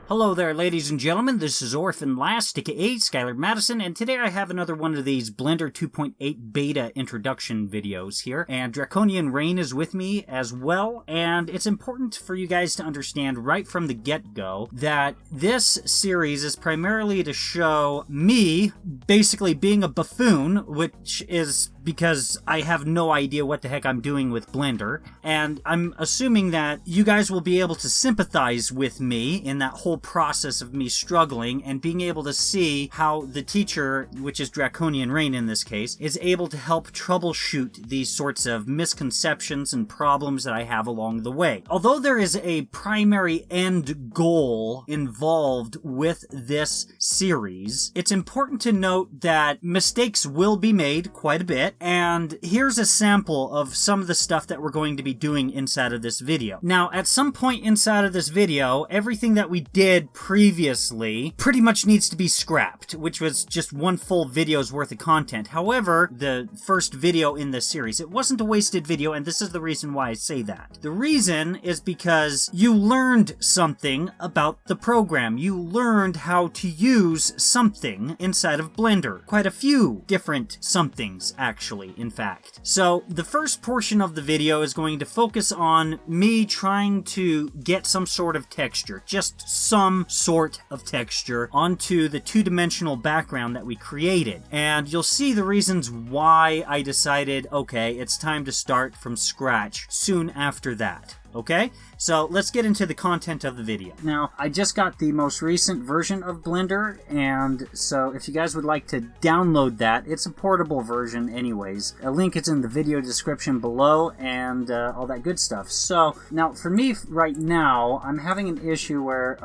Hello there, ladies and gentlemen. This is Orphan Last, aka Skylar Madison, and today I have another one of these Blender 2.8 beta introduction videos here. And Draconian Rain is with me as well, and it's important for you guys to understand right from the get-go that this series is primarily to show me basically being a buffoon, which is because I have no idea what the heck I'm doing with Blender, and I'm assuming that you guys will be able to sympathize with me in that whole process of me struggling and being able to see how the teacher, which is Draconian Rain in this case, is able to help troubleshoot these sorts of misconceptions and problems that I have along the way. Although there is a primary end goal involved with this series, it's important to note that mistakes will be made quite a bit, and here's a sample of some of the stuff that we're going to be doing inside of this video. Now, at some point inside of this video, everything that we did previously pretty much needs to be scrapped, which was just one full video's worth of content. However, the first video in this series, it wasn't a wasted video, and this is the reason why I say that. The reason is because you learned something about the program. You learned how to use something inside of Blender. Quite a few different somethings, actually, in fact. So, the first portion of the video is going to focus on me trying to get some sort of texture, just some sort of texture, onto the two-dimensional background that we created. And you'll see the reasons why I decided, okay, it's time to start from scratch soon after that. Okay, so let's get into the content of the video. Now, I just got the most recent version of Blender, and so if you guys would like to download that, it's a portable version anyways. A link is in the video description below, and all that good stuff. So, now, for me right now, I'm having an issue where,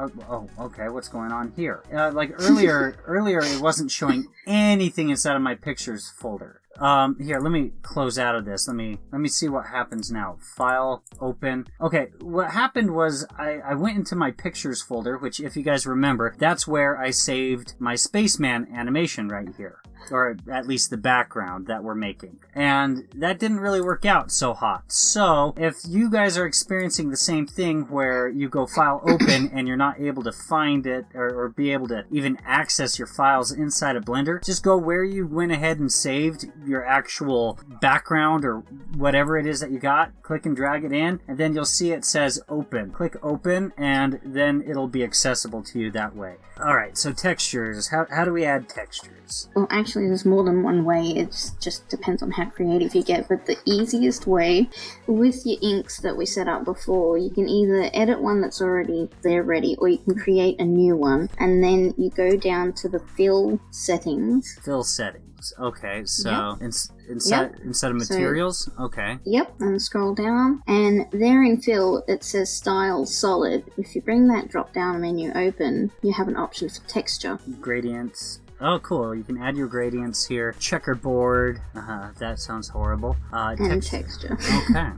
okay, what's going on here? Like earlier it wasn't showing anything inside of my pictures folder. Here, let me close out of this. Let me see what happens now. File, open. Okay, what happened was I went into my pictures folder, which, if you guys remember, that's where I saved my spaceman animation right here. Or at least the background that we're making. And that didn't really work out so hot. So, if you guys are experiencing the same thing where you go file open and you're not able to find it or be able to even access your files inside of Blender, just go where you went ahead and saved your actual background or whatever it is that you got, click and drag it in, and then you'll see it says open. Click open, and then it'll be accessible to you that way. Alright, so textures. How do we add textures? Well, actually, there's more than one way. It just depends on how creative you get. But the easiest way, with your inks that we set up before, you can either edit one that's already there ready, or you can create a new one. And then you go down to the fill settings. Fill settings. Okay, so yep. Instead of materials? So, okay. Yep, and scroll down. And there in fill, it says style solid. If you bring that drop down menu open, you have an option for texture. Gradients. Oh, cool. You can add your gradients here. Checkerboard. That sounds horrible. And texture. Okay.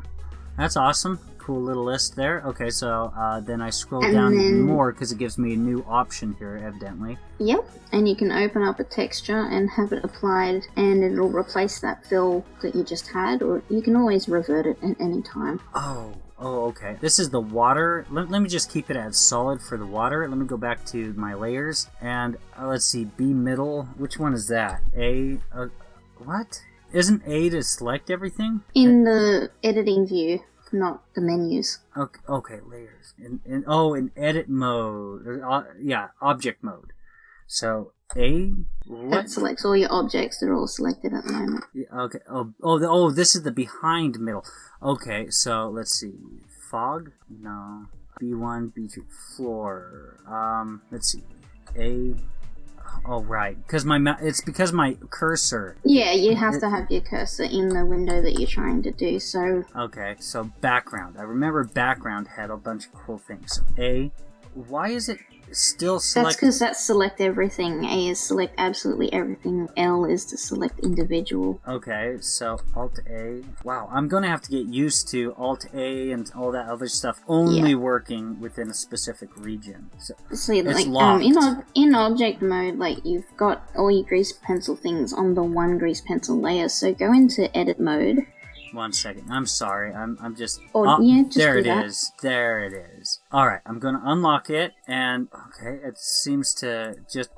That's awesome. Cool little list there. Okay, so then I scroll down more because it gives me a new option here, evidently. Yep, and you can open up a texture and have it applied, and it'll replace that fill that you just had, or you can always revert it at any time. Oh, okay. This is the water. Let me just keep it as solid for the water. Let me go back to my layers, and let's see, B middle. Which one is that? A, what? Isn't A to select everything? In the editing view, not the menus. Okay, layers. In edit mode. Yeah, object mode. So, A? What? That selects all your objects. They're all selected at the moment. Yeah, okay. Oh, this is the behind middle. Okay, so let's see. Fog? No. B1, B2, floor. Let's see. A. Oh, right. It's because my cursor. Yeah, you have to have your cursor in the window that you're trying to do, so... Okay, so background. I remember background had a bunch of cool things. So A. Why is it still select? That's because that's select everything. A is select absolutely everything. L is to select individual. Okay, so Alt A. Wow, I'm gonna have to get used to Alt A and all that other stuff only working within a specific region. So like locked. In object mode, like you've got all your grease pencil things on the one grease pencil layer. So go into edit mode 1 second. I'm sorry. I'm just... Just there do it that. is. There it is. Alright, I'm going to unlock it, and... Okay, it seems to just...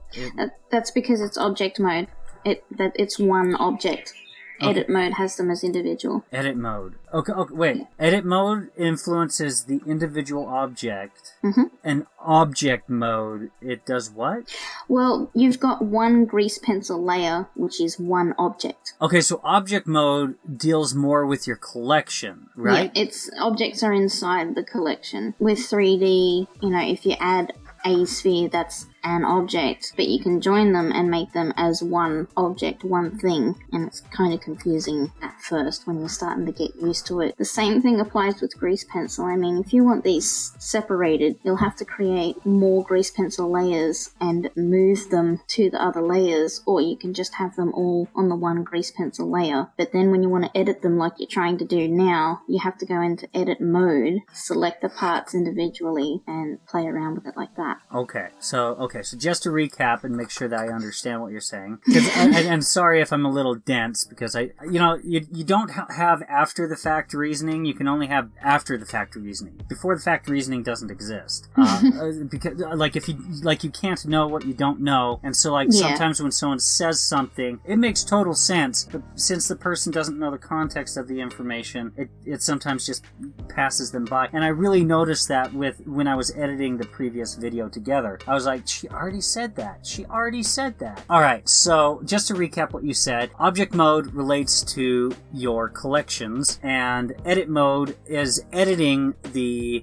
That's because it's object mode. It's one object. Okay. Edit mode has them as individual. Edit mode. Okay, wait. Edit mode influences the individual object. Mm-hmm. And object mode, it does what? Well, you've got one grease pencil layer, which is one object. Okay, so object mode deals more with your collection, right? Yeah, objects are inside the collection. With 3D, if you add a sphere, that's an object, but you can join them and make them as one object, one thing, and it's kind of confusing at first when you're starting to get used to it. The same thing applies with grease pencil. I mean, if you want these separated, you'll have to create more grease pencil layers and move them to the other layers, or you can just have them all on the one grease pencil layer. But then when you want to edit them like you're trying to do now, you have to go into edit mode, select the parts individually, and play around with it like that. Okay, so just to recap and make sure that I understand what you're saying, and sorry if I'm a little dense, because you don't have after the fact reasoning. You can only have after the fact reasoning. Before the fact reasoning doesn't exist, because you can't know what you don't know, and so sometimes when someone says something, it makes total sense, but since the person doesn't know the context of the information, it sometimes just passes them by. And I really noticed that when I was editing the previous video together. I was like, she already said that. Alright, so just to recap what you said, object mode relates to your collections, and edit mode is editing the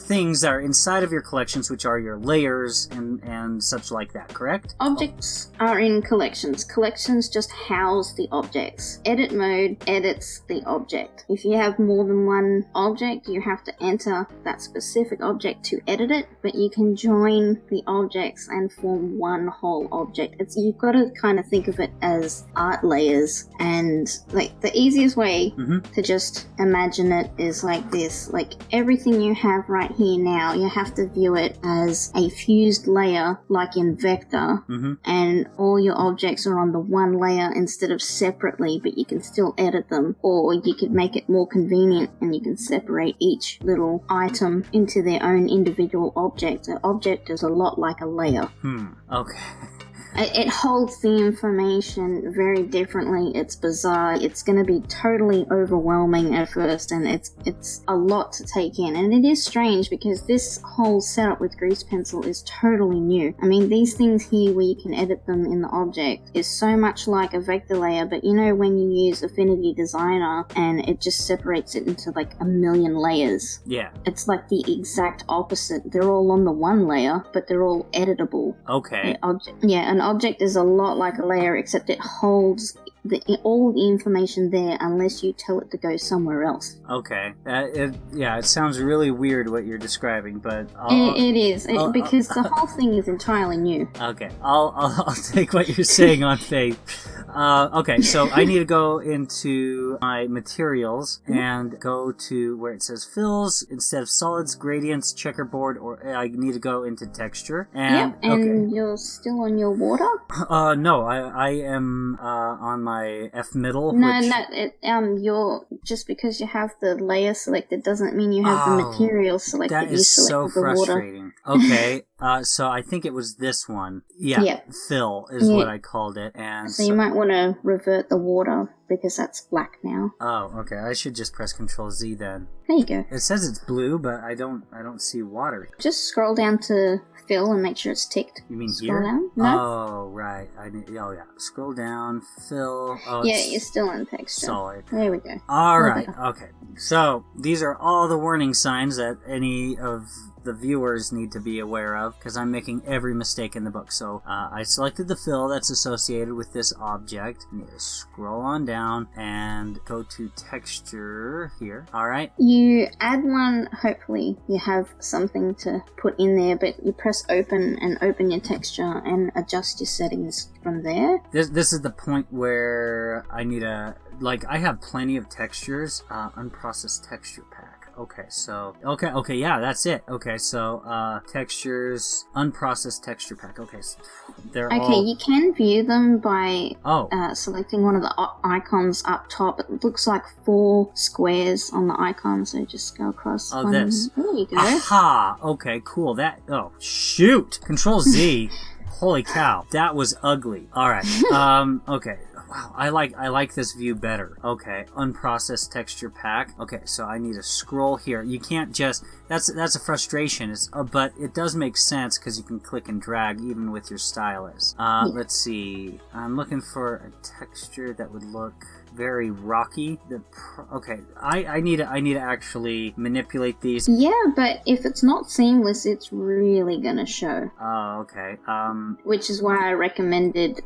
things that are inside of your collections, which are your layers and such like that, correct? Objects are in collections. Collections just house the objects. Edit mode edits the object. If you have more than one object, you have to enter that specific object to edit it, but you can join the objects and form one whole object. You've got to kind of think of it as art layers, and the easiest way to just imagine it is like this. Like everything you have right here now, you have to view it as a fused layer, like in vector, and all your objects are on the one layer instead of separately, but you can still edit them, or you could make it more convenient and you can separate each little item into their own individual object. An object is a lot like a layer. Okay. It holds the information very differently. It's bizarre. It's going to be totally overwhelming at first, and it's a lot to take in. And it is strange because this whole setup with grease pencil is totally new. I mean, these things here where you can edit them in the object is so much like a vector layer, but when you use Affinity Designer and it just separates it into like a million layers. Yeah. It's like the exact opposite. They're all on the one layer, but they're all editable. Okay. An object is a lot like a layer, except it holds all the information there unless you tell it to go somewhere else. Okay. It sounds really weird what you're describing, but it is because the whole thing is entirely new. Okay. I'll take what you're saying on faith. Okay, so I need to go into my materials and go to where it says fills instead of solids, gradients, checkerboard, or I need to go into texture. And you're still on your water? No, I am on my F middle. You're just because you have the layer selected doesn't mean you have the material selected. That is so frustrating. Okay. So I think it was this one. Fill is what I called it. And so you might want to revert the water because that's black now. Oh, okay. I should just press Control Z then. There you go. It says it's blue, but I don't see water. Just scroll down to fill and make sure it's ticked. You mean scroll here? Down? No? Oh, right. Scroll down, fill. Oh, you're still in texture. Solid. There we go. All right. Okay. So these are all the warning signs that any of the viewers need to be aware of, because I'm making every mistake in the book. So I selected the fill that's associated with this object. I need to scroll on down and go to texture here. Alright. You add one, hopefully you have something to put in there, but you press open and open your texture and adjust your settings from there. This is the point where I need I have plenty of textures. Unprocessed texture pack. Okay, so okay, yeah, that's it. Okay, so textures, unprocessed texture pack. Okay, so they're all... Okay, you can view them by Oh. selecting one of the icons up top. It looks like 4 squares on the icon, so just go across. Oh, this. There you go. Aha! Okay, cool. That. Oh, shoot! Control Z. Holy cow, that was ugly. All right. Okay. Wow, I like this view better. Okay, unprocessed texture pack. Okay, so I need to scroll here. You can't just... That's a frustration. But it does make sense because you can click and drag even with your stylus. Let's see. I'm looking for a texture that would look very rocky. Okay, I need to actually manipulate these. Yeah, but if it's not seamless, it's really gonna show. Oh, okay. Which is why I recommended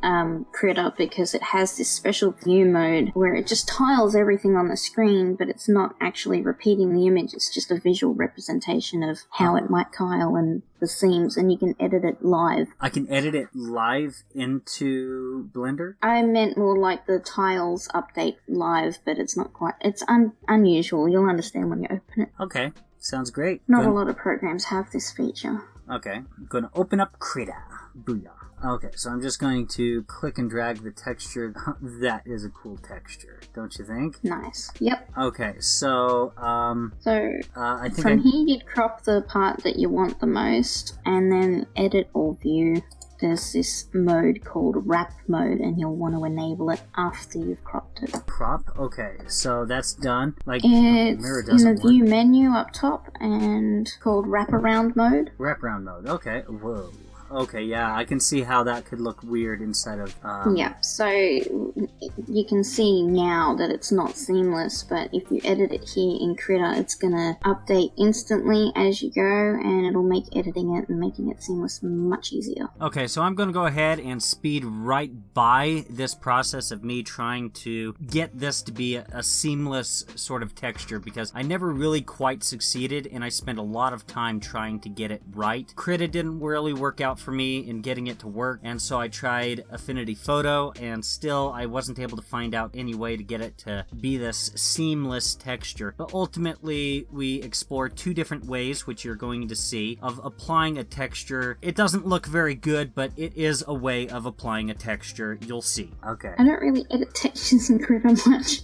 Critter, because it has this special view mode where it just tiles everything on the screen, but it's not actually repeating the image. It's just a visual representation of how it might tile and the seams, and you can edit it live. I can edit it live into Blender? I meant more like the tiles update live, but it's not quite. It's unusual. You'll understand when you open it. Okay, sounds great. Not a lot of programs have this feature. Okay, I'm going to open up Critter. Booyah. Okay, so I'm just going to click and drag the texture. That is a cool texture, don't you think? Nice. Yep. Okay, so I think from here you'd crop the part that you want the most, and then edit or view. There's this mode called wrap mode, and you'll want to enable it after you've cropped it. Crop? Okay, so that's done. Like, it's mirror in doesn't the view work. menu up top and called wraparound mode. Wraparound mode. Okay. Whoa. Okay, yeah, I can see how that could look weird inside of... Yeah, so you can see now that it's not seamless, but if you edit it here in Critter, it's going to update instantly as you go, and it'll make editing it and making it seamless much easier. Okay, so I'm going to go ahead and speed right by this process of me trying to get this to be a seamless sort of texture, because I never really quite succeeded, and I spent a lot of time trying to get it right. Critter didn't really work out for me in getting it to work, and so I tried Affinity Photo, and still I wasn't able to find out any way to get it to be this seamless texture. But ultimately we explored 2 different ways, which you're going to see, of applying a texture. It doesn't look very good, but it is a way of applying a texture. You'll see. Okay. I don't really edit textures in Critter much.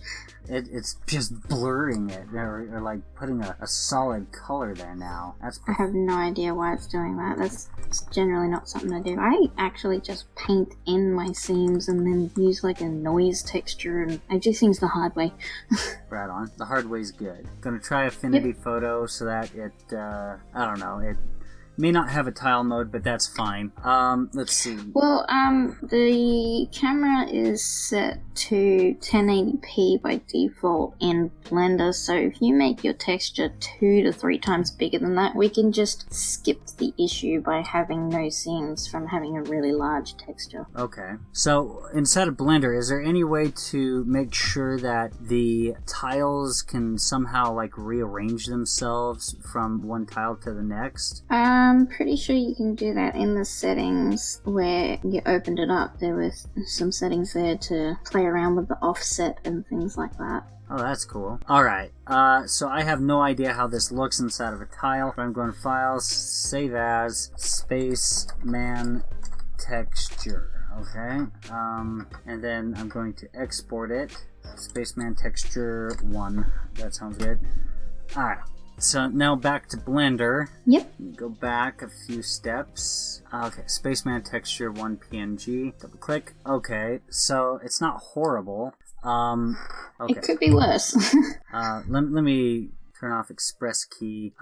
It's just blurring it, or like putting a solid color there now. I have no idea why it's doing that. That's generally not something I do. I actually just paint in my seams and then use like a noise texture, and I do things the hard way. Right on. The hard way's good. Gonna try Affinity Photo so that it, I don't know, it may not have a tile mode, but that's fine. Let's see. Well, the camera is set to 1080p by default in Blender, so if you make your texture 2 to 3 times bigger than that, we can just skip the issue by having no seams from having a really large texture. Okay. So, inside of Blender, is there any way to make sure that the tiles can somehow, like, rearrange themselves from one tile to the next? I'm pretty sure you can do that in the settings where you opened it up. There were some settings there to play around with the offset and things like that. Oh, that's cool. Alright, so I have no idea how this looks inside of a tile. But I'm going to Files, Save As, Spaceman Texture. Okay, and then I'm going to export it. Spaceman Texture 1. That sounds good. Alright. So now back to Blender. Yep. Go back a few steps. Okay, Spaceman Texture 1 PNG. Double click. Okay, so it's not horrible. Okay. It could be worse. Let me turn off Express Key.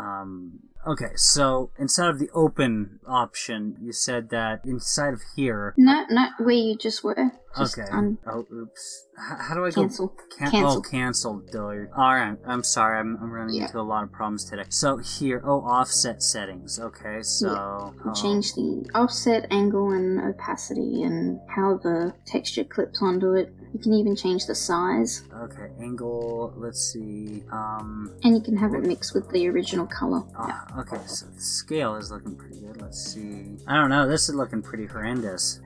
Okay, so inside of the Open option, you said that inside of here... No, where you just were. Just okay. Oh, oops. How do I cancel. go? Cancel. Oh, cancel. Alright, I'm sorry. I'm running into a lot of problems today. So here, offset settings. Okay, so... Yeah. Change the offset, angle, and opacity, and how the texture clips onto it. You can even change the size. Okay, angle, let's see. And you can have it mixed with the original color. Okay, so the scale is looking pretty good. Let's see. I don't know, this is looking pretty horrendous.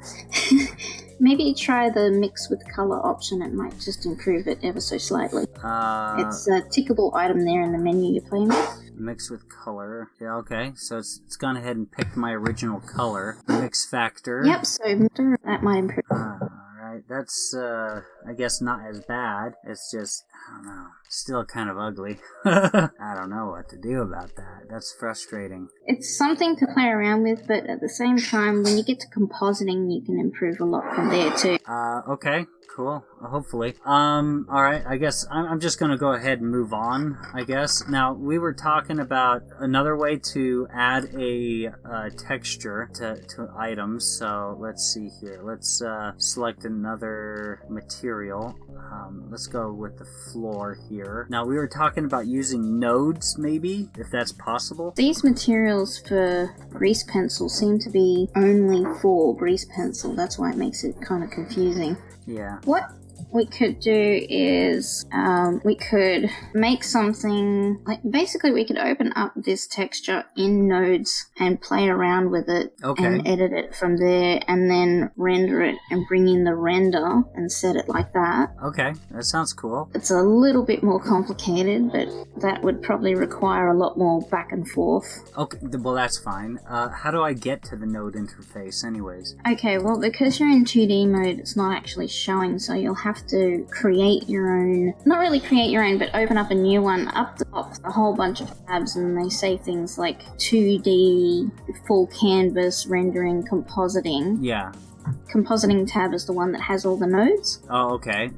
Maybe try the mix with color option. It might just improve it ever so slightly. It's a tickable item there in the menu you're playing with. Mix with color. Yeah, okay. So it's gone ahead and picked my original color. Mix factor. Yep, so that might improve. Alright, that's, I guess not as bad. It's just, I don't know, still kind of ugly. I don't know what to do about that. That's frustrating. It's something to play around with, but at the same time, when you get to compositing, you can improve a lot from there too. Okay. Cool. Hopefully. Alright, I guess I'm just gonna go ahead and move on, I guess. Now, we were talking about another way to add a texture to items, so let's see here. Let's select another material. Let's go with the floor here. Now, we were talking about using nodes, maybe, if that's possible. These materials for grease pencil seem to be only for grease pencil. That's why it makes it kind of confusing. Yeah. What we could do is we could make something like, basically we could open up this texture in nodes and play around with it and edit it from there, and then render it and bring in the render and set it like that. Okay, that sounds cool. It's a little bit more complicated, but that would probably require a lot more back and forth. Okay, well that's fine. How do I get to the node interface anyways? Okay, well because you're in 2D mode, it's not actually showing, so you'll have to create your own, not really create your own, but open up a new one. Up the top, a whole bunch of tabs, and they say things like 2D, full canvas, rendering, compositing. Yeah. Compositing tab is the one that has all the nodes. Oh, okay.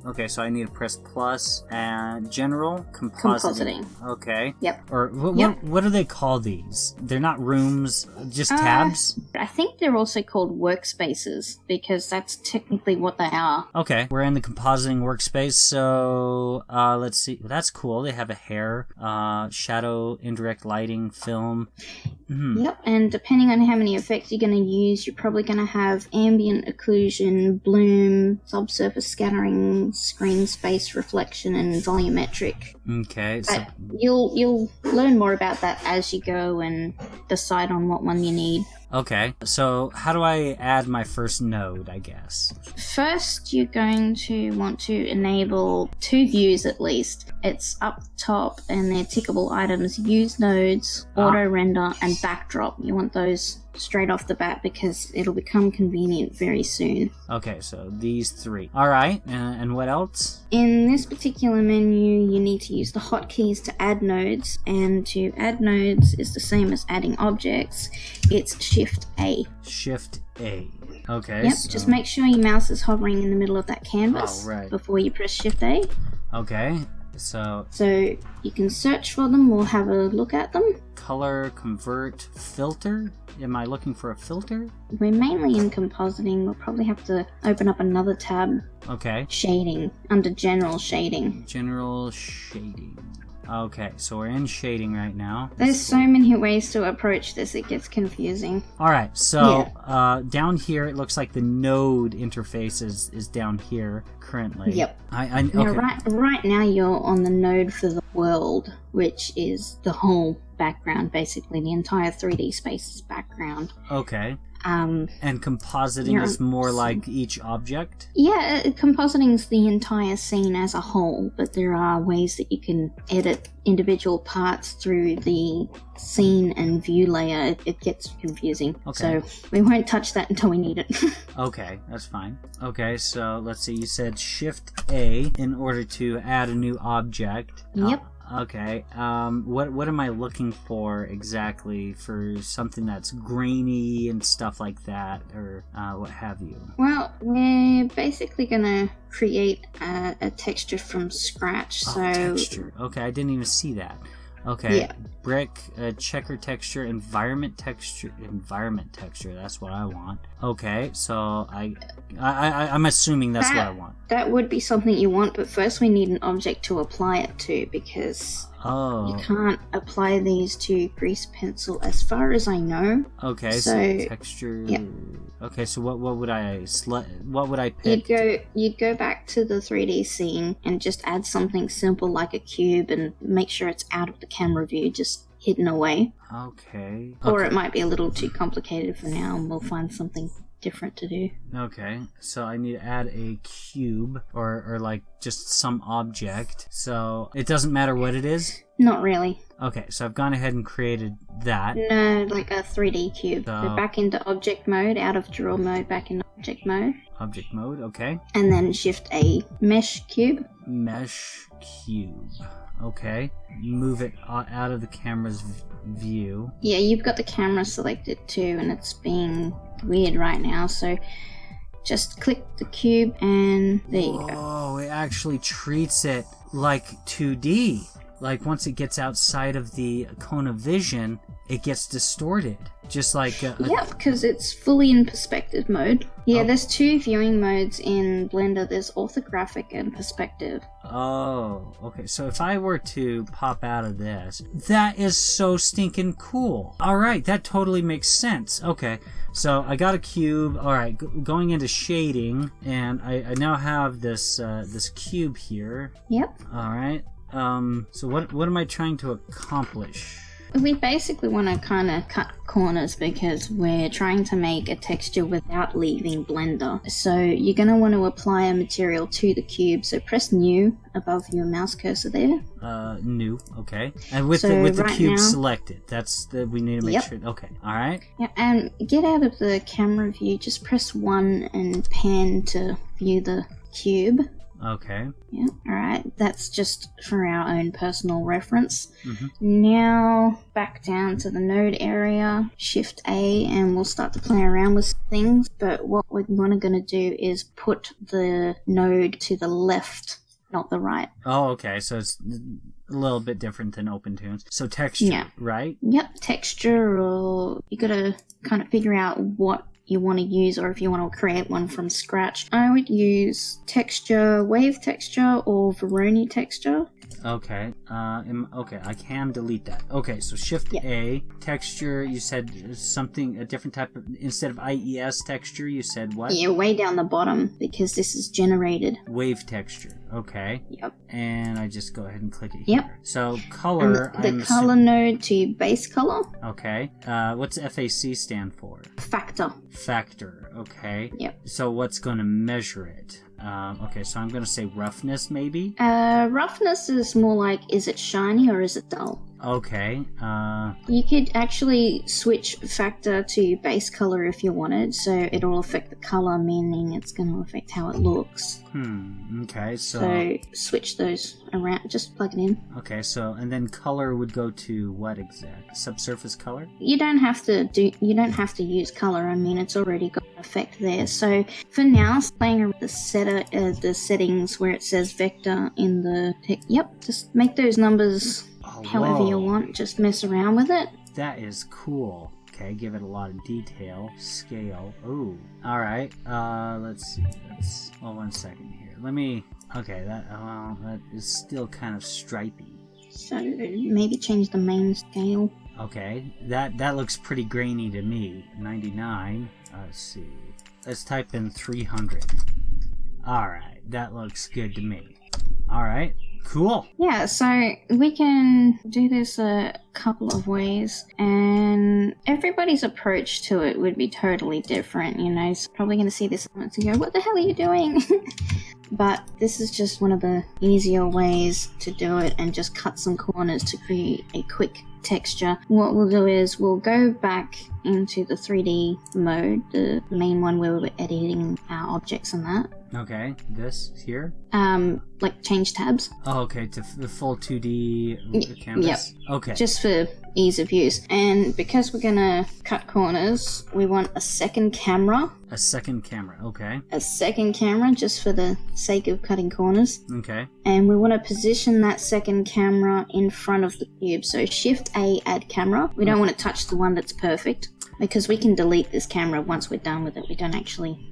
Okay, so I need to press plus and general compositing. Okay. Yep. Or what do they call these? They're not rooms, just tabs? I think they're also called workspaces, because that's technically what they are. Okay, we're in the compositing workspace, so let's see. That's cool. They have a hair, shadow, indirect lighting, film. Mm-hmm. Yep, and depending on how many effects you're going to use, you're probably going to have ambient occlusion, bloom, subsurface scattering, screen space reflection, and volumetric. Okay. So you'll learn more about that as you go and decide on what one you need. Okay, so how do I add my first node, I guess? First, you're going to want to enable two views at least. It's up top, and they're tickable items: use nodes, auto render, and backdrop. You want those straight off the bat because it'll become convenient very soon. Okay, so these three. Alright, and what else? In this particular menu, you need to use the hotkeys to add nodes, and to add nodes is the same as adding objects. It's Shift A. Shift A. Okay. Yep, so just make sure your mouse is hovering in the middle of that canvas before you press Shift A. Okay, so you can search for them or have a look at them. Color, convert, filter? Am I looking for a filter? We're mainly in compositing. We'll probably have to open up another tab. Okay. Shading, under general shading. General shading. Okay, so we're in shading right now. There's so many ways to approach this, it gets confusing. Alright, so down here it looks like the node interface is down here currently. Yep. Okay. Now, right now you're on the node for the world, which is the whole background, basically the entire 3D space's background. Okay. And compositing is more like each object? Yeah, compositing's the entire scene as a whole, but there are ways that you can edit individual parts through the scene and view layer. It gets confusing. Okay. So we won't touch that until we need it. Okay, that's fine. Okay, so let's see, you said Shift A in order to add a new object. Yep. Okay, what am I looking for exactly for something that's grainy and stuff like that, or what have you? Well, we're basically gonna create a texture from scratch, so... texture. Okay, I didn't even see that. Okay, yeah. Brick, checker texture, environment texture, that's what I want. Okay, so I'm assuming that's what I want. That would be something you want, but first we need an object to apply it to, because you can't apply these to grease pencil as far as I know. Okay, so texture. Yeah. Okay, so what would I pick? You'd go back to the 3D scene and just add something simple like a cube and make sure it's out of the camera view. Just hidden away. Okay. Or it might be a little too complicated for now, and we'll find something different to do. Okay, so I need to add a cube or like just some object. So it doesn't matter what it is? Not really. Okay, so I've gone ahead and created that. No, like a 3D cube. So back into object mode, out of draw mode, back into object mode. Object mode, okay. And then shift A, mesh cube. Mesh cube. Okay. Move it out of the camera's view. Yeah, you've got the camera selected too, and it's being weird right now, so just click the cube and there you go. Oh, it actually treats it like 2D. Like once it gets outside of the cone of vision, it gets distorted. Just like Yep, because it's fully in perspective mode. Yeah, there's two viewing modes in Blender. There's orthographic and perspective. Oh, okay. So if I were to pop out of this, that is so stinking cool. All right, that totally makes sense. Okay, so I got a cube. All right, going into shading, and I now have this this cube here. Yep. All right. So what am I trying to accomplish? We basically want to kind of cut corners because we're trying to make a texture without leaving Blender. So you're going to want to apply a material to the cube. So press new above your mouse cursor there. New, okay. And with So the right cube now- selected, that's the we need to make Yep. sure. Okay, all right. Yeah, and get out of the camera view. Just press 1 and pan to view the cube. Okay. Yeah, alright, that's just for our own personal reference. Mhm. Now, back down to the node area, shift A, and we'll start to play around with things, but what we're going to do is put the node to the left, not the right. Oh, okay. So it's a little bit different than OpenTunes. So texture, Yeah. right? Yep, texture, or you gotta kind of figure out what you want to use, or if you want to create one from scratch. I would use texture, wave texture, or Veroni texture. Okay. Okay, I can delete that. Okay, so Shift Yeah. A, texture. You said something a different type of instead of IES texture. You said what? Yeah, way down the bottom, because this is generated. Wave texture. Okay. Yep. And I just go ahead and click it here. Yep. So And color. the color node to base color, Okay. What's FAC stand for? factor. Factor. Okay. Yep. So what's going to measure it? Okay, so I'm going to say roughness, maybe. Roughness is more like, is it shiny or is it dull? Okay. You could actually switch factor to base color if you wanted, so it'll affect the color, meaning it's going to affect how it looks. Okay, So switch those around, just plug it in. Okay, so and then color would go to what exact? Subsurface color? You don't have to use color. I mean, it's already got an effect there. So for now, playing around with the settings where it says vector in the yep, just make those numbers however you want. Just mess around with it. That is cool. Okay, give it a lot of detail. Scale. Ooh. Alright. Let's see. One second here. Let me. Okay, that is still kind of stripy. So maybe change the main scale. Okay, that looks pretty grainy to me. 99. Let's see. Let's type in 300. Alright, that looks good to me. Alright, cool. Yeah, so we can do this a couple of ways, and everybody's approach to it would be totally different. You know, it's probably going to see this and go, what the hell are you doing? But this is just one of the easier ways to do it, and just cut some corners to create a quick texture. What we'll do is we'll go back into the 3D mode, the main one where we're editing our objects and that. Okay, this here? Like change tabs. Oh, okay, to the full 2D canvas? Yep. Okay. Just for ease of use. And because we're gonna cut corners, we want a second camera. A second camera, okay. A second camera, just for the sake of cutting corners. Okay. And we want to position that second camera in front of the cube. So Shift A, add camera. We don't want to touch the one that's perfect, because we can delete this camera once we're done with it. We don't actually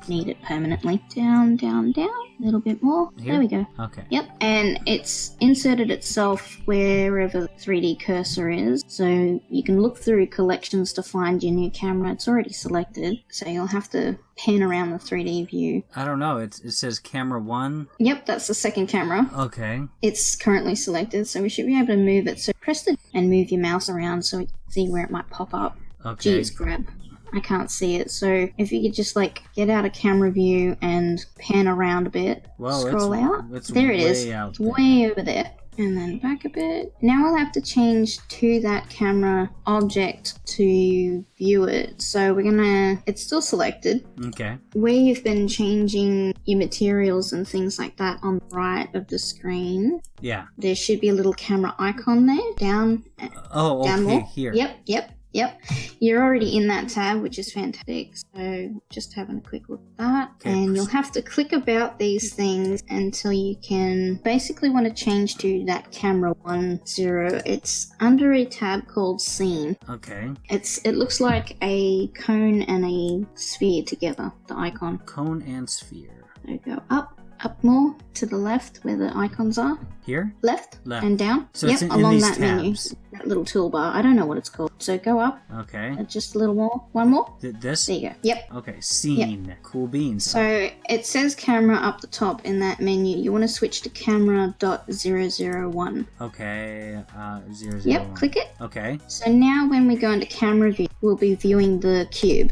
need it permanently. Down, down, down. A little bit more. Here? There we go. Okay. Yep, and it's inserted itself wherever the 3D cursor is, so you can look through collections to find your new camera. It's already selected, so you'll have to pan around the 3D view. I don't know. It says camera 1. Yep, that's the second camera. Okay. It's currently selected, so we should be able to move it. So press the and move your mouse around so we can see where it might pop up. Okay. Geez, grab. I can't see it, so if you could just like get out of camera view and pan around a bit, Whoa, scroll out. It's There it is. way out It's there. way over there. And then back a bit. Now we'll have to change to that camera object to view it. So we're gonna, it's still selected. Okay. Where you've been changing your materials and things like that on the right of the screen, Yeah. there should be a little camera icon there. Down, Oh, down okay, more. here. Yep. You're already in that tab, which is fantastic. So just having a quick look at that. Okay, And you'll have to click about these things until you can basically want to change to that camera 10. It's under a tab called scene. Okay. It looks like a cone and a sphere together, the icon. Cone and sphere. So go up more to the left where the icons are. Here? Left, Left. and down. So yep, it's in along these that menu. tabs. That little toolbar. I don't know what it's called. So go up, Okay. just a little more. One more. This? There you go. Yep. Okay, scene. Cool beans. So it says camera up the top in that menu. You want to switch to camera.001. Okay, 001. Yep, click it. Okay. So now when we go into camera view, we'll be viewing the cube.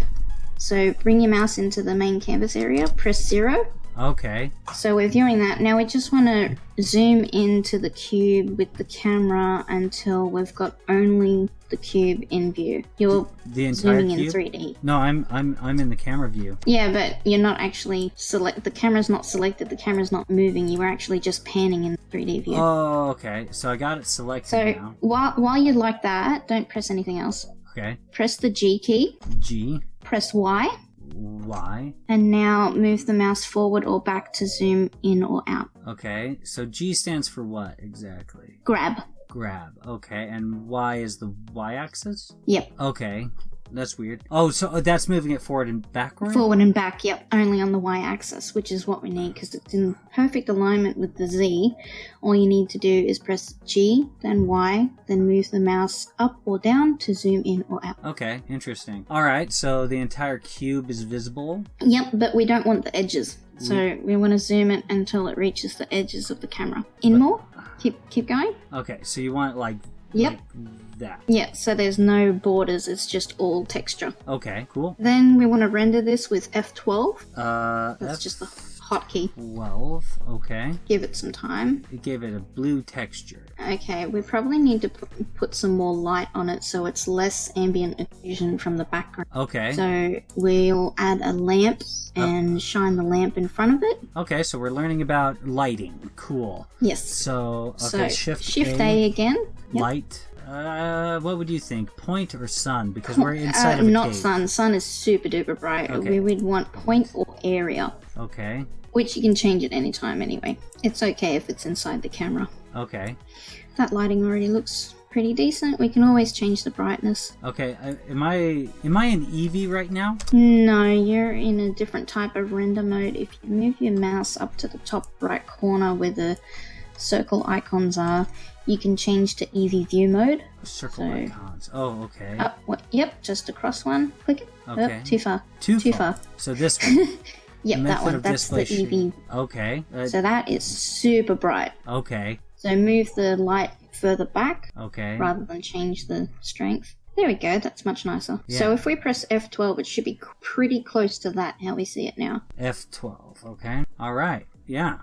So bring your mouse into the main canvas area, press 0. Okay. So we're viewing that. Now we just want to zoom into the cube with the camera until we've got only the cube in view. You're The entire zooming cube? in 3D. No, I'm in the camera view. Yeah, but you're not actually the camera's not selected, the camera's not moving, you were actually just panning in 3D view. Oh, okay. So I got it selected So now. while you're like that, don't press anything else. Okay. Press the G key, G, press Y, Y. and now move the mouse forward or back to zoom in or out. Okay. So G stands for what exactly? Grab. Grab. Okay. And Y is the Y-axis? Yep. Okay. That's weird. Oh, so that's moving it forward and backward? Forward and back, yep, only on the Y-axis, which is what we need because it's in perfect alignment with the Z. All you need to do is press G, then Y, then move the mouse up or down to zoom in or out. Okay, interesting. Alright, so the entire cube is visible. Yep, but we don't want the edges. So we want to zoom it until it reaches the edges of the camera. More? Keep going? Okay, so you want it like, Yep. like that. Yeah, so there's no borders, it's just all texture. Okay, cool. Then we want to render this with F12. That's That's just the hotkey. 12. Okay. Give it some time. It gave it a blue texture. Okay, we probably need to put some more light on it so it's less ambient occlusion from the background. Okay. So we'll add a lamp and shine the lamp in front of it. Okay, so we're learning about lighting. Cool. Yes. So, okay, So Shift A again. Yep. Light. What would you think? Point or sun? Because we're inside of a not cave. sun. Sun is super duper bright. Okay. We would want point or area, Okay. which you can change at any time anyway. It's okay if it's inside the camera. Okay. That lighting already looks pretty decent. We can always change the brightness. Okay. Am I in Eevee right now? No, you're in a different type of render mode. If you move your mouse up to the top right corner where the circle icons are, you can change to Eevee view mode. Circle So- icons. Oh, okay. Up, yep, just across one. Click it. Okay. Too far. Too far. So this one. Yep, that Method one. of That's the display Eevee. Okay. So that is super bright. Okay. So move the light further back Okay. rather than change the strength. There we go, that's much nicer. Yeah. So if we press F12, it should be pretty close to that, how we see it now. F12. Okay. All right. Yeah.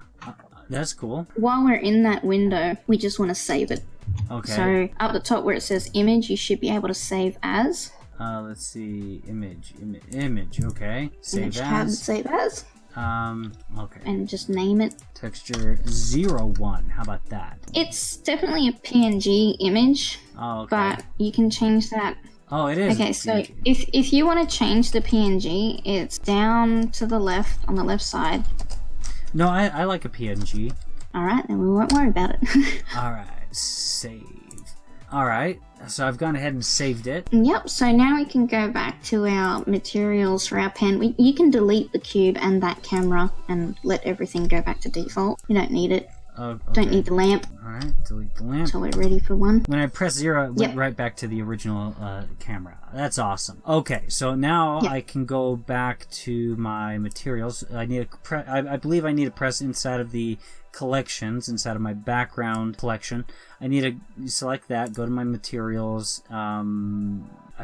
That's cool. While we're in that window, we just want to save it. Okay. So up the top where it says image, you should be able to save as. Let's see. Image. Okay. Save Image tab, as. save as. Okay. And just name it. Texture 01. How about that? It's definitely a PNG image, Oh, okay. but you can change that. Oh, it is. Okay, so if you want to change the PNG, it's down to the left, on the left side. No, I like a PNG. Alright, then we won't worry about it. All right. Save. Alright, so I've gone ahead and saved it. Yep, so now we can go back to our materials for our pen. You can delete the cube and that camera and let everything go back to default. You don't need it. Okay. Don't need the lamp. Alright, delete the lamp. So we're ready for one. When I press 0, it went right back to the original camera. That's awesome. Okay, so now I can go back to my materials. I need I believe I need to press inside of the collections, inside of my background collection. I need to select that, go to my materials. I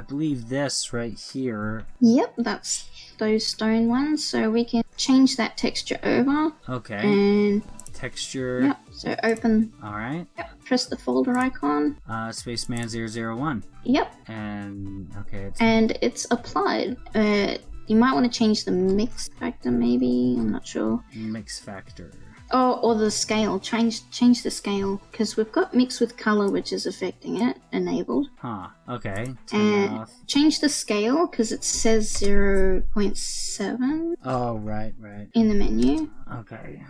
believe this right here. Yep, that's those stone ones. So we can change that texture over. Okay. And texture. Yep, so open. Alright. Yep, press the folder icon. Spaceman 001. Yep. And, okay. It's applied. You might want to change the mix factor maybe, I'm not sure. Mix factor. Oh, or the scale. Change the scale, because we've got mix with color, which is affecting it. Enabled. Huh. Okay. And change the scale, because it says 0.7. Oh, right. In the menu. Okay.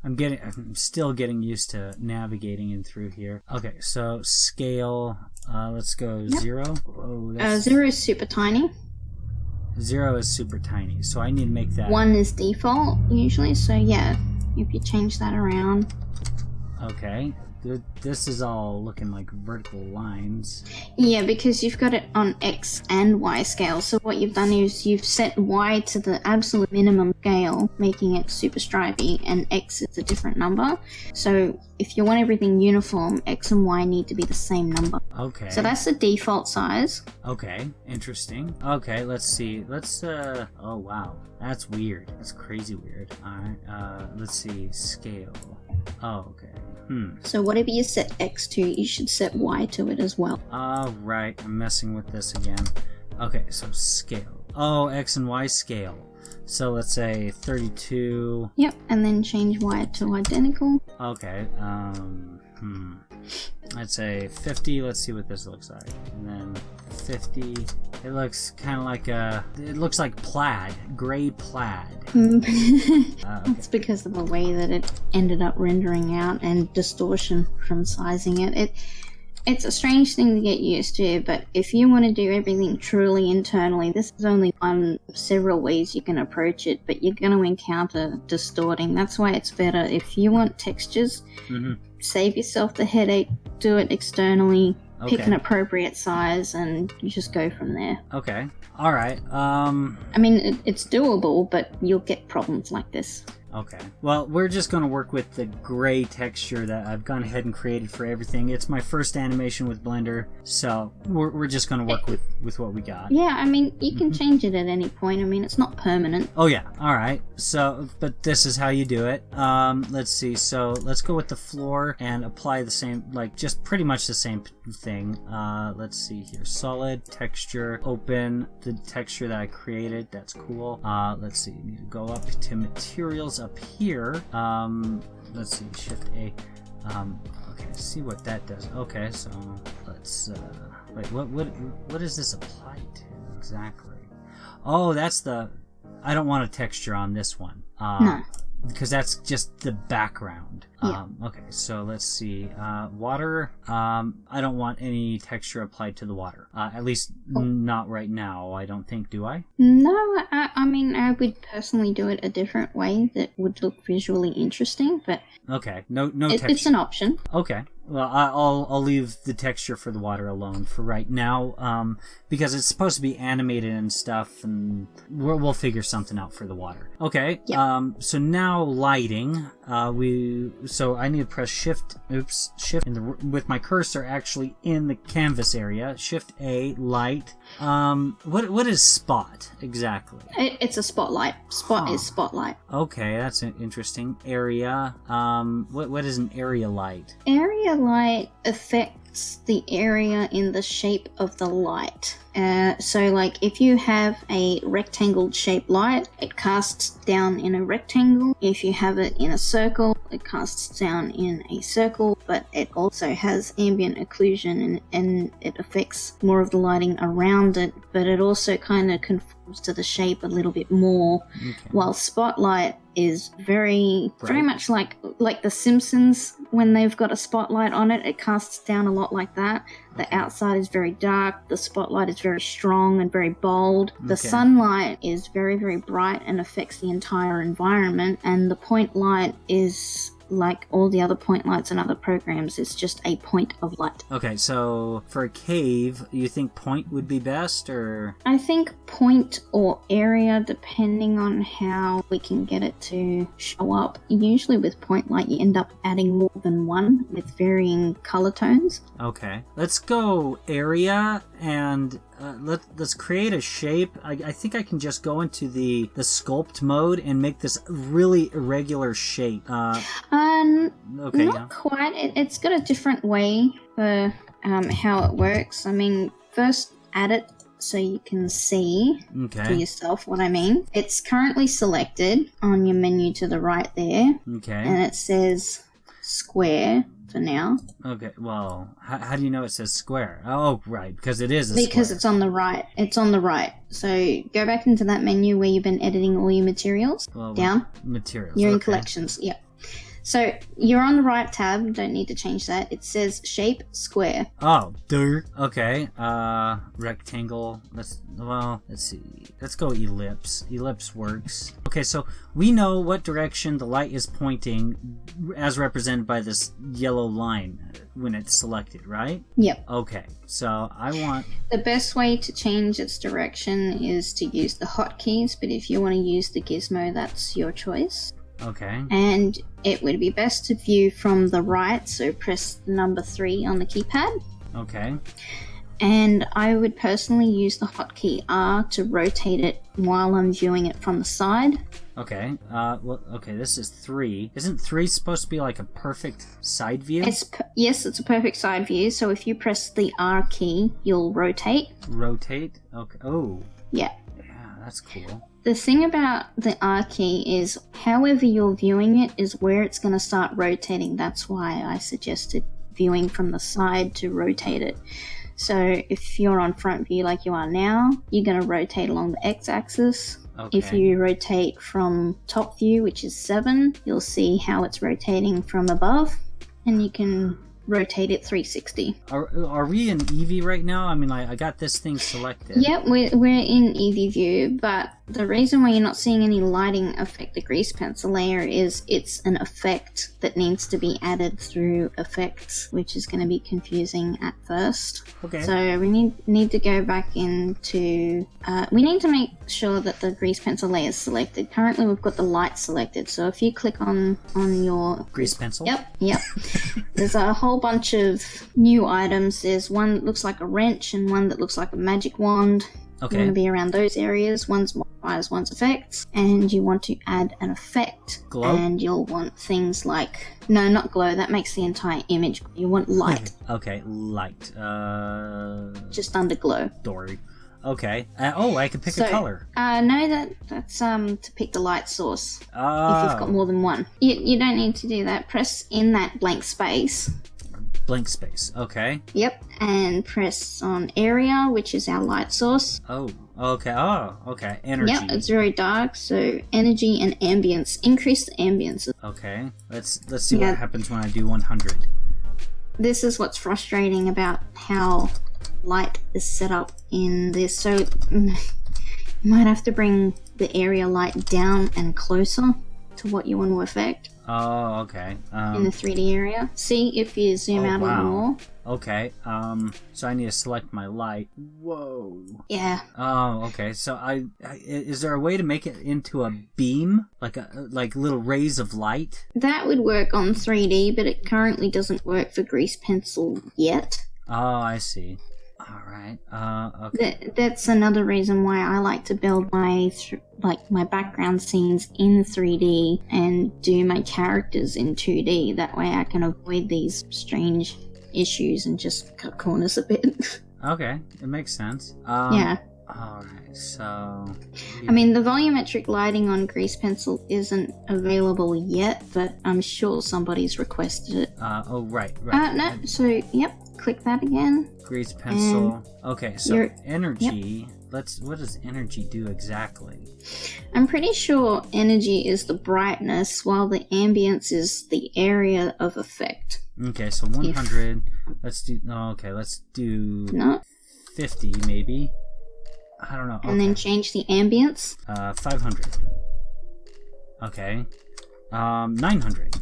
I'm still getting used to navigating in through here. Okay, so scale. Let's go 0. Oh, 0 is super tiny. 0 is super tiny, so I need to make that. 1 is default usually, so yeah. If you change that around. Okay. This is all looking like vertical lines. Yeah, because you've got it on X and Y scale. So what you've done is you've set Y to the absolute minimum scale, making it super stripy, and X is a different number. So if you want everything uniform, X and Y need to be the same number. Okay. So that's the default size. Okay, interesting. Okay, let's see. Oh wow. That's weird. That's crazy weird. Alright, let's see. Scale. Oh, okay. So whatever you set X to, you should set Y to it as well. Right. I'm messing with this again. Okay, so scale. Oh, X and Y scale. So let's say 32. Yep, and then change Y to identical. Okay, I'd say 50. Let's see what this looks like. And then 50. It looks kind of like it looks like plaid, gray plaid. It's because of the way that it ended up rendering out and distortion from sizing it. It's a strange thing to get used to, but if you want to do everything truly internally, this is only one of several ways you can approach it, but you're going to encounter distorting. That's why it's better if you want textures, save yourself the headache, do it externally, pick an appropriate size, and you just go from there. Okay. Alright. I mean, it's doable, but you'll get problems like this. Okay. Well, we're just going to work with the gray texture that I've gone ahead and created for everything. It's my first animation with Blender, so we're just going to work with what we got. Yeah, I mean, you can change it at any point. I mean, it's not permanent. Oh, yeah. All right. So, but this is how you do it. Let's see. So, let's go with the floor and apply the same, like, just pretty much the same thing. Let's see here. Solid, texture, open the texture that I created. That's cool. Let's see. You need to go up to materials up here. Let's see, Shift A. Okay, see what that does. Okay, so let's wait, what does this apply to exactly? Oh, that's the, I don't want a texture on this one. No. Because that's just the background. Yeah. Okay, so let's see. Water. I don't want any texture applied to the water. At least not right now, I don't think, do I? No, I mean, I would personally do it a different way that would look visually interesting, but... Okay, no texture. It's an option. Okay. Well, I'll leave the texture for the water alone for right now, because it's supposed to be animated and stuff, and we'll figure something out for the water. Okay. Yep. So now lighting. So I need to press Shift with my cursor actually in the canvas area. Shift A, light. What is spot exactly? It's a spotlight. Spot is spotlight. Okay, that's interesting. Area. What is an area light? Area light affects the area in the shape of the light. So like if you have a rectangle shaped light, it casts down in a rectangle. If you have it in a circle, it casts down in a circle, but it also has ambient occlusion and it affects more of the lighting around it, but it also kind of conforms to the shape a little bit more. Okay. While spotlight is very much like The Simpsons when they've got a spotlight on it, it casts down a lot like that. The outside is very dark, the spotlight is very strong and very bold, the Okay. sunlight is very, very bright and affects the entire environment, and the point light is like all the other point lights in other programs. It's just a point of light. Okay, so for a cave, you think point would be best, or? I think point or area, depending on how we can get it to show up. Usually with point light, you end up adding more than one with varying color tones. Okay, let's go area, and let's create a shape. I think I can just go into the sculpt mode and make this really irregular shape. Okay, Not yeah. quite. It's got a different way for how it works. I mean, first add it so you can see for Okay. yourself what I mean. It's currently selected on your menu to the right there, Okay. and it says square for now. Okay. Well, how do you know it says square? Oh, right, because it is a Because square. it's on the right. It's on the right. So go back into that menu where you've been editing all your materials. Well, Down. materials. You're in okay. collections. Yep. So you're on the right tab. Don't need to change that. It says shape square. Oh, duh. Okay. Rectangle. Let's see. Let's go ellipse. Ellipse works. Okay, so we know what direction the light is pointing as represented by this yellow line when it's selected, right? Yep. Okay. So I want The best way to change its direction is to use the hotkeys, but if you want to use the gizmo, that's your choice. okay. And it would be best to view from the right, so press the number 3 on the keypad. Okay. And I would personally use the hotkey R to rotate it while I'm viewing it from the side. Okay. Well, okay, this is 3. Isn't 3 supposed to be like a perfect side view? Yes, it's a perfect side view, so if you press the R key, you'll rotate. Rotate? Okay. Oh. Yeah. Yeah, that's cool. The thing about the R key is however you're viewing it is where it's going to start rotating. That's why I suggested viewing from the side to rotate it. So if you're on front view like you are now, you're going to rotate along the x-axis. Okay. If you rotate from top view, which is 7, you'll see how it's rotating from above, and you can rotate it 360. Are we in Eevee right now? I mean, I got this thing selected. Yep, we're in Eevee view, but the reason why you're not seeing any lighting affect the grease pencil layer is it's an effect that needs to be added through effects, which is going to be confusing at first. Okay. So we need to go back into... we need to make sure that the grease pencil layer is selected. Currently we've got the light selected, so if you click on your... Grease pencil? Yep. There's a whole bunch of new items. There's one that looks like a wrench and one that looks like a magic wand. Okay. You want to be around those areas. One's modifiers, one's effects. And you want to add an effect. Glow? And you'll want things like... No, not glow. That makes the entire image. You want light. Okay, light. Just under glow. Dory. Okay. I can pick a color. No, that's to pick the light source. If Ah, you've got more than one. You don't need to do that. Press in that blank space. blank space. Okay. Yep, and press on area, which is our light source. Oh, okay. Oh, okay. Energy. Yep, it's very dark, so energy and ambience. Increase the ambience. Okay. Let's see what happens when I do 100. This is what's frustrating about how light is set up in this. So you might have to bring the area light down and closer to what you want to affect Oh, okay. in the 3D area. See if you zoom out a little more. Okay. So I need to select my light. Whoa. Yeah. Oh, okay. So is there a way to make it into a beam, like little rays of light? That would work on 3D, but it currently doesn't work for grease pencil yet. Oh, I see. All right. Okay. That's another reason why I like to build my background scenes in 3D and do my characters in 2D. That way I can avoid these strange issues and just cut corners a bit. Okay, it makes sense. Yeah. All right. So. I mean, the volumetric lighting on grease pencil isn't available yet, but I'm sure somebody's requested it. Oh, right. No. So, yep. Click that again. Grease pencil. Okay, so your- energy. What does energy do exactly? I'm pretty sure energy is the brightness, while the ambience is the area of effect. Okay, so 100. Let's do... Oh, okay, let's do... No. 50, maybe. I don't know. And then change the ambience. 500. Okay. 900.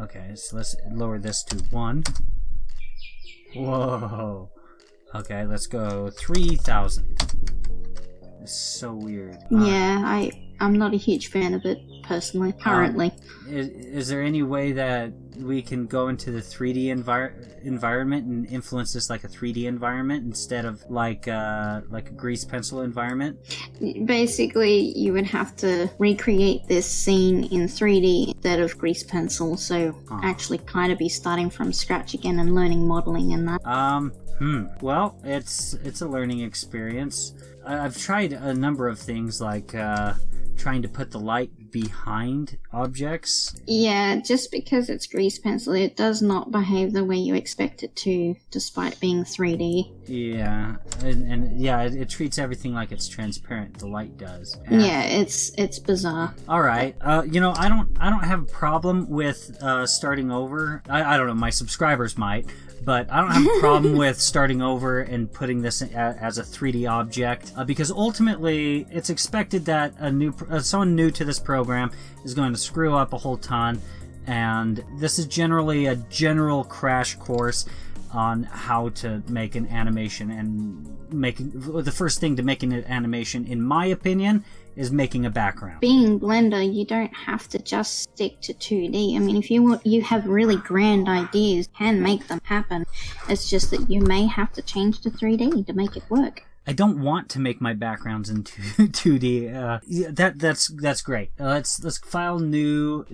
Okay, so let's lower this to 1. Whoa. Okay, let's go 3,000. It's so weird. Yeah, I'm not a huge fan of it, personally, currently. Is there any way that we can go into the 3D environment and influence this like a 3D environment instead of like a grease pencil environment? Basically, you would have to recreate this scene in 3D instead of grease pencil, so actually kind of be starting from scratch again and learning modeling and that. Well, it's a learning experience. I've tried a number of things like trying to put the light behind objects. Yeah, just because it's grease pencil, it does not behave the way you expect it to, despite being 3D. Yeah, and yeah, it treats everything like it's transparent. The light does. And yeah, it's bizarre. All right, you know, I don't have a problem with starting over. I don't know, my subscribers might. But I don't have a problem with starting over and putting this as a 3D object because ultimately it's expected that someone new to this program is going to screw up a whole ton, and this is generally a general crash course on how to make an animation. And the first thing to making an animation, in my opinion, is making a background. Being Blender, you don't have to just stick to 2D. I mean, if you have really grand ideas, you can make them happen. It's just that you may have to change to 3D to make it work. I don't want to make my backgrounds in 2D. That's great. Let's file new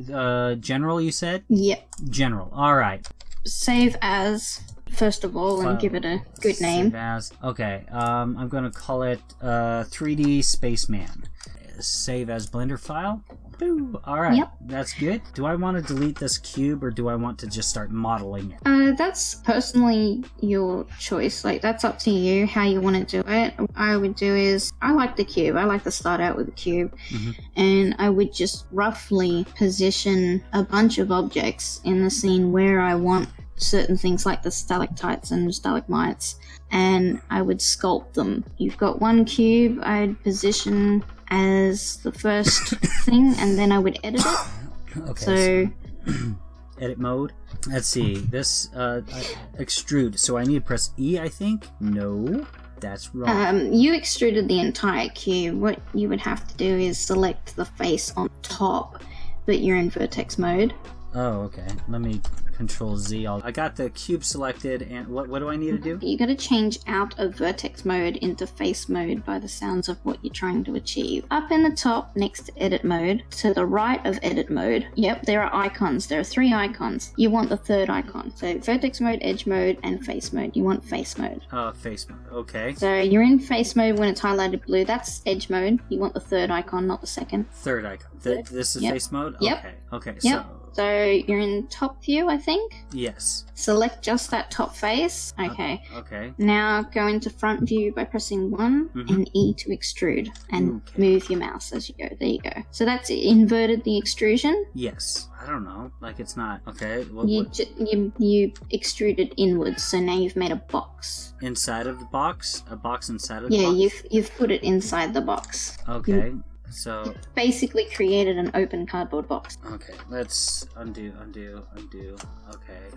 general. You said? Yep. General. All right. Save as. First of all, and give it a good name. Save as. Okay. I'm gonna call it 3D Spaceman. Save as Blender file. Boo. All right. Yep. That's good. Do I want to delete this cube or do I want to just start modeling it? That's personally your choice. Like, that's up to you how you want to do it. What I would do is, I like the cube. I like to start out with the cube. And I would just roughly position a bunch of objects in the scene where I want certain things, like the stalactites and stalagmites, and I would sculpt them. You've got one cube, I'd position as the first thing, and then I would edit it. Okay. So edit mode. Let's see. This extrude. So I need to press E, I think. No, that's wrong. You extruded the entire cube. What you would have to do is select the face on top, but you're in vertex mode. Oh, okay. Let me Control Z. I got the cube selected, and what do I need to do? You got to change out of vertex mode into face mode by the sounds of what you're trying to achieve. Up in the top, next to edit mode, to the right of edit mode, yep, there are icons. There are 3 icons. You want the 3rd icon. So vertex mode, edge mode, and face mode. You want face mode. Face mode. Okay. So you're in face mode when it's highlighted blue. That's edge mode. You want the 3rd icon, not the 2nd. 3rd icon. This is face mode? Yep. Okay. Okay. Yep. So you're in top view, I think? Yes. Select just that top face. Okay. Okay. Now go into front view by pressing 1 and E to extrude, and move your mouse as you go. There you go. So that's inverted the extrusion? Yes. I don't know. Like, it's not. Okay. You extruded inwards, so now you've made a box. Inside of the box? A box inside of the box? Yeah, you've put it inside the box. Okay. So basically created an open cardboard box. Okay, let's undo. Okay,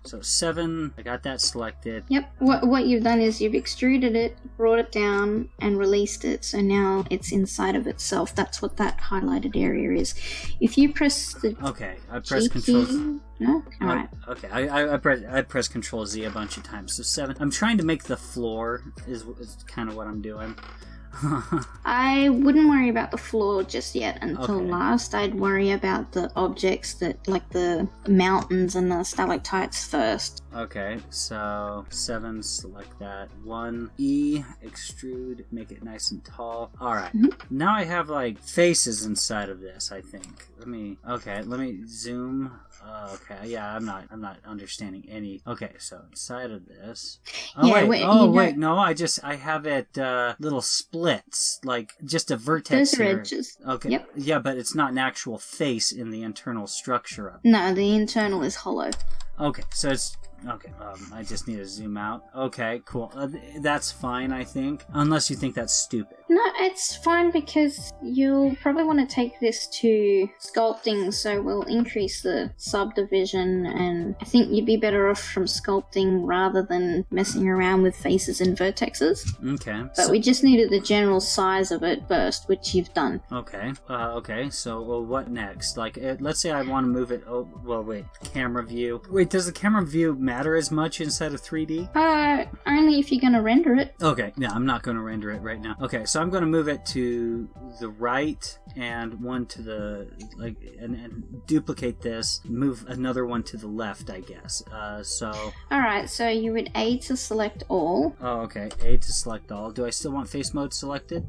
so 7, I got that selected. Yep, what you've done is you've extruded it, brought it down, and released it, so now it's inside of itself. That's what that highlighted area is. If you press the Okay, I press Control Z. No? Alright. Okay, I press Control Z a bunch of times, so 7. I'm trying to make the floor, is kind of what I'm doing. I wouldn't worry about the floor just yet until last. I'd worry about the objects that, like the mountains and the stalactites first. Okay, so 7, select that. 1, E, extrude, make it nice and tall. Alright, now I have like faces inside of this, I think. Let me zoom. Okay, yeah, I'm not understanding any. Okay, so inside of this. Oh, yeah, wait, no, I have it little splits, like just a vertex. Those are edges. Okay, yep. Yeah, but it's not an actual face in the internal structure of it. No, the internal is hollow. Okay, so it's Okay, I just need to zoom out. Okay, cool. That's fine, I think. Unless you think that's stupid. No, it's fine because you'll probably want to take this to sculpting, so we'll increase the subdivision, and I think you'd be better off from sculpting rather than messing around with faces and vertexes. Okay. But we just needed the general size of it first, which you've done. Okay. Okay, so what next? Like, let's say I want to move it... Oh, well, wait. Camera view. Wait, does the camera view matter as much inside of 3D? Only if you're going to render it. Okay, yeah, I'm not going to render it right now. Okay, so I'm going to move it to the right and one to the... like, and duplicate this. Move another one to the left, I guess. Alright, so you would A to select all. Oh, okay. A to select all. Do I still want face mode selected?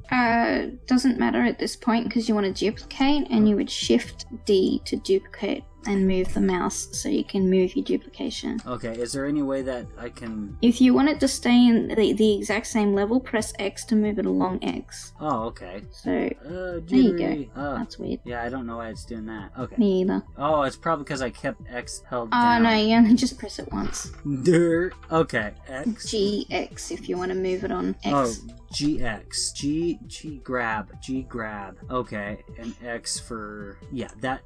Doesn't matter at this point because you want to duplicate, and you would Shift D to duplicate and move the mouse so you can move your duplication. Okay, is there any way that I can... If you want it to stay in the exact same level, press X to move it along X. Oh, okay. So, there you go. That's weird. Yeah, I don't know why it's doing that. Okay. Me either. Oh, it's probably because I kept X held down. Oh, no, you only just press it once. Okay, X. GX if you want to move it on X. Oh, GX. G grab. Okay, and X for... yeah, that...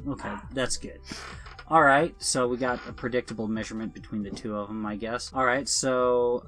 okay, that's good. Alright, so we got a predictable measurement between the two of them, I guess. Alright, so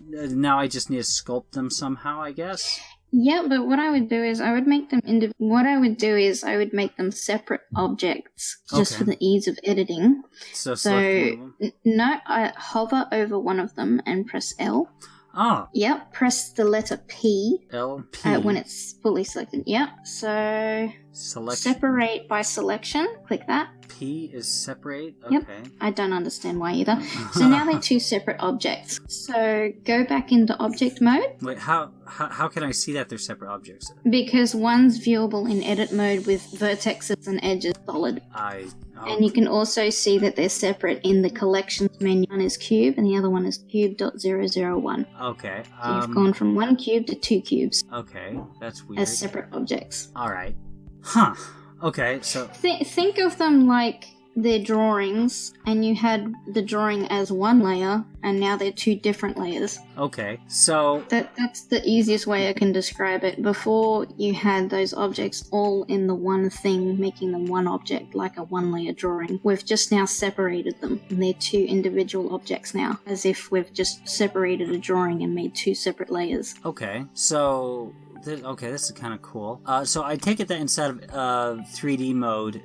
now I just need to sculpt them somehow, I guess? Yeah, but what I would do is I would make them make them separate objects just for the ease of editing. So select one of them? No, I hover over one of them and press L. Oh. Yep, press the letter P. L, P. When it's fully selected. Yep, so... Selection. Separate by selection. Click that. P is separate? Okay. Yep. I don't understand why either. So now they're two separate objects. So go back into object mode. Wait, how can I see that they're separate objects? Because one's viewable in edit mode with vertexes and edges solid. And you can also see that they're separate in the collections menu. One is cube and the other one is cube.001. Okay. So you've gone from one cube to two cubes. Okay, that's weird. As separate objects. Alright. Huh. Okay, so... Think of them like they're drawings, and you had the drawing as one layer, and now they're two different layers. Okay, so... That's the easiest way I can describe it. Before, you had those objects all in the one thing, making them one object, like a one-layer drawing. We've just now separated them, and they're two individual objects now, as if we've just separated a drawing and made two separate layers. Okay, so... Okay, this is kind of cool. So I take it that instead of 3D mode,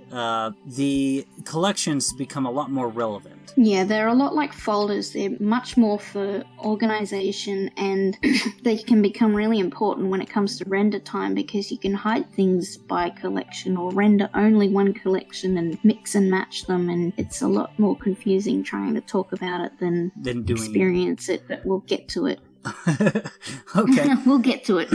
the collections become a lot more relevant. Yeah, they're a lot like folders. They're much more for organization, and they can become really important when it comes to render time because you can hide things by collection or render only one collection and mix and match them, and it's a lot more confusing trying to talk about it than experience it, but we'll get to it. Okay. We'll get to it.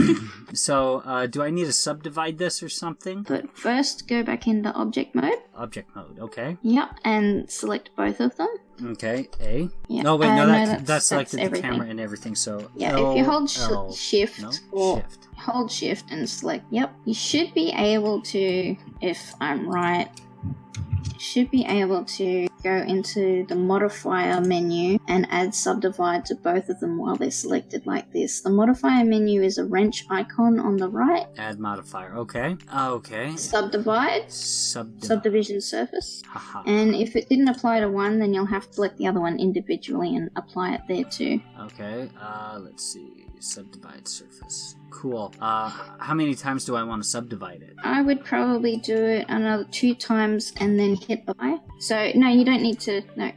So, do I need to subdivide this or something? But first, go back into object mode. Object mode, okay. Yep, and select both of them. Okay, A. Yep. No, wait, no, that selected the everything. camera and everything, so... Yeah, L, if you hold L, shift, no? or Shift. Hold shift and select, yep, you should be able to, if I'm right, go into the modifier menu and add subdivide to both of them while they're selected like this. The modifier menu is a wrench icon on the right. Add modifier, okay. Okay. Subdivide. Subdivision surface. Haha. And if it didn't apply to one, then you'll have to select the other one individually and apply it there too. Okay, let's see. Subdivide surface. Cool. How many times do I want to subdivide it? I would probably do it another 2 times and then hit apply. So, no, you don't need to... No.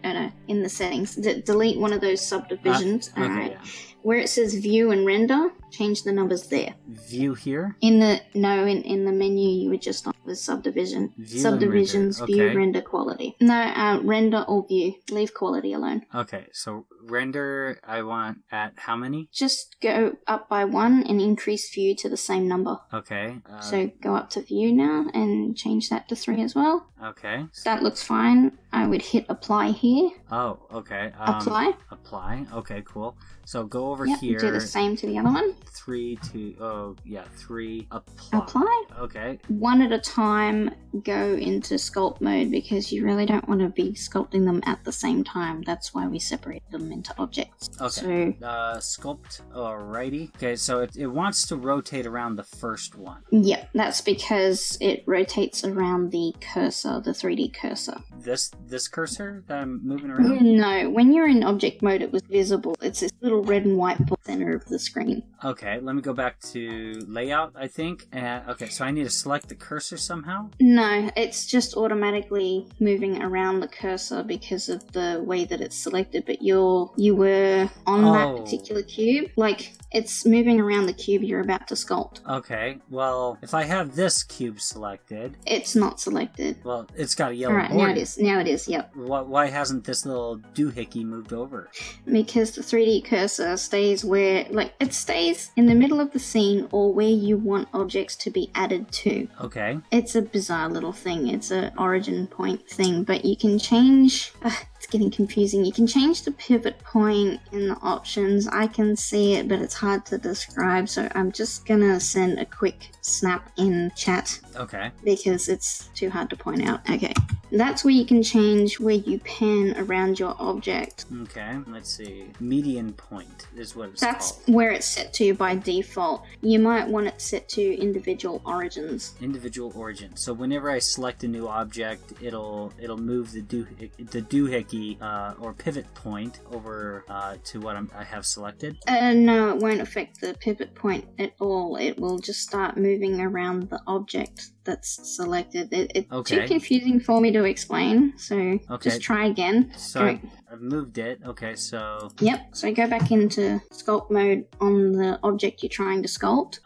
In the settings. Delete one of those subdivisions. Okay, Alright. yeah. Where it says view and render, change the numbers there. View here? In the menu you were just on the subdivision. View Subdivisions, and render. view, Okay. render, quality. No, render or view. Leave quality alone. Okay, so render I want at how many? Just go up by 1 and increase view to the same number. Okay. So go up to view now and change that to 3 as well. Okay. That looks fine. I would hit apply here. Oh, okay. Apply. Apply. Okay, cool. So go over Yep, here. do the same to the other one. 3 to, oh yeah, 3, apply. Apply. Okay. One at a time, go into sculpt mode because you really don't want to be sculpting them at the same time. That's why we separate them into objects. Okay. So, Sculpt, alrighty. Okay, so it wants to rotate around the first one. yep, that's because it rotates around the cursor, the 3D cursor. This cursor that I'm moving around? No, when you're in object mode, it was visible. It's this little red and white center of the screen. Okay, let me go back to layout, I think. Okay, so I need to select the cursor somehow? No, it's just automatically moving around the cursor because of the way that it's selected, but you were on that particular cube. Like, it's moving around the cube you're about to sculpt. Okay, well, if I have this cube selected... It's not selected. Well, it's got a yellow Alright, border. now it is. Now it is, yep. Why hasn't this little doohickey moved over? Because the 3D cursor stays where, like, it stays in the middle of the scene or where you want objects to be added to. Okay. It's a bizarre little thing. It's an origin point thing, but you can change... it's getting confusing. You can change the pivot point in the options. I can see it, but it's hard to describe, so I'm just gonna send a quick snap in chat. Okay. Because it's too hard to point out. Okay. That's where you can change where you pan around your object. Okay, let's see. Median point is what it's That's called. where it's set to by default. You might want it set to individual origins. Individual origin. So whenever I select a new object, it'll move the doohickey or pivot point over to what I have selected. No, it won't affect the pivot point at all. It will just start moving around the object that's selected. It's Okay. too confusing for me to explain, so just try again. So I've moved it. Okay, so... Yep, so go back into sculpt mode on the object you're trying to sculpt.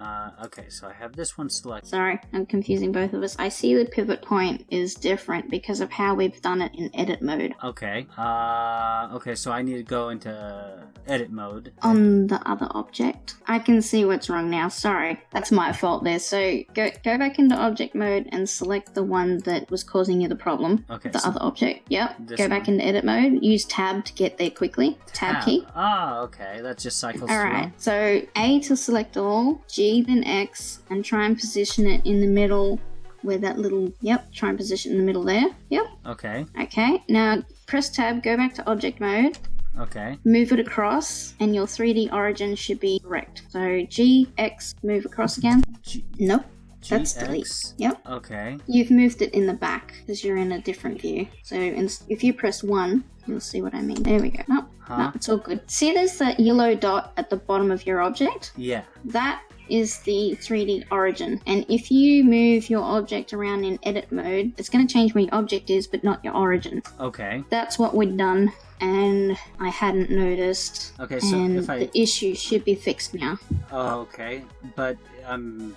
Okay, so I have this one selected. Sorry, I'm confusing both of us. I see the pivot point is different because of how we've done it in edit mode. Okay. Okay, so I need to go into edit mode. On the other object. I can see what's wrong now. Sorry, that's my fault there. So go back into object mode and select the one that was causing you the problem. Okay. The other object. Yep. Go back one. into edit mode. Use tab to get there quickly. Tab key. Ah, okay. That just cycles Alright, so A to select all, G then X, and try and position it in the middle where that little, try and position in the middle there. Yep. through. Okay. Okay, now press tab, go back to object mode, Okay. move it across, and your 3D origin should be correct. So G, X, move across again. Nope. That's delete. GX. Yep. Okay. You've moved it in the back because you're in a different view. So if you press 1, you'll see what I mean. There we go. No, it's all good. See there's that yellow dot at the bottom of your object? Yeah. That is the 3D origin. And if you move your object around in edit mode, it's going to change where your object is, but not your origin. Okay. That's what we'd done, and I hadn't noticed. Okay, so and if I... the issue should be fixed now. Oh, okay. But I'm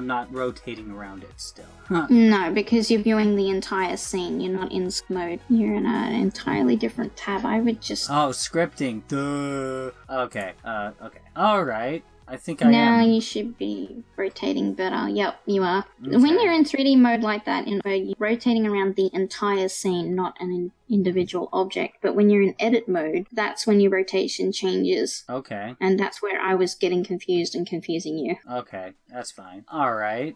not rotating around it still. No, because you're viewing the entire scene. You're not in mode. You're in an entirely different tab. I would just... Oh, scripting. Duh. Okay. Okay. All right. I think I now am. you should be rotating better. Yep, you are. Okay. When you're in 3D mode like that, you're rotating around the entire scene, not an individual object. But when you're in edit mode, that's when your rotation changes. Okay. And that's where I was getting confused and confusing you. Okay, that's fine. All right.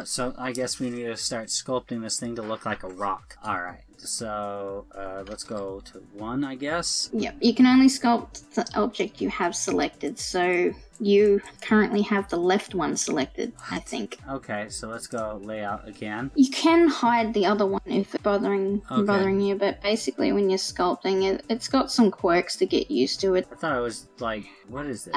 So I guess we need to start sculpting this thing to look like a rock. All right. So let's go to 1, I guess. Yep, you can only sculpt the object you have selected. So you currently have the left one selected, I think. Okay, so let's go layout again. You can hide the other one if it's bothering you, but basically when you're sculpting, it's got some quirks to get used to it. I thought it was like, what is this?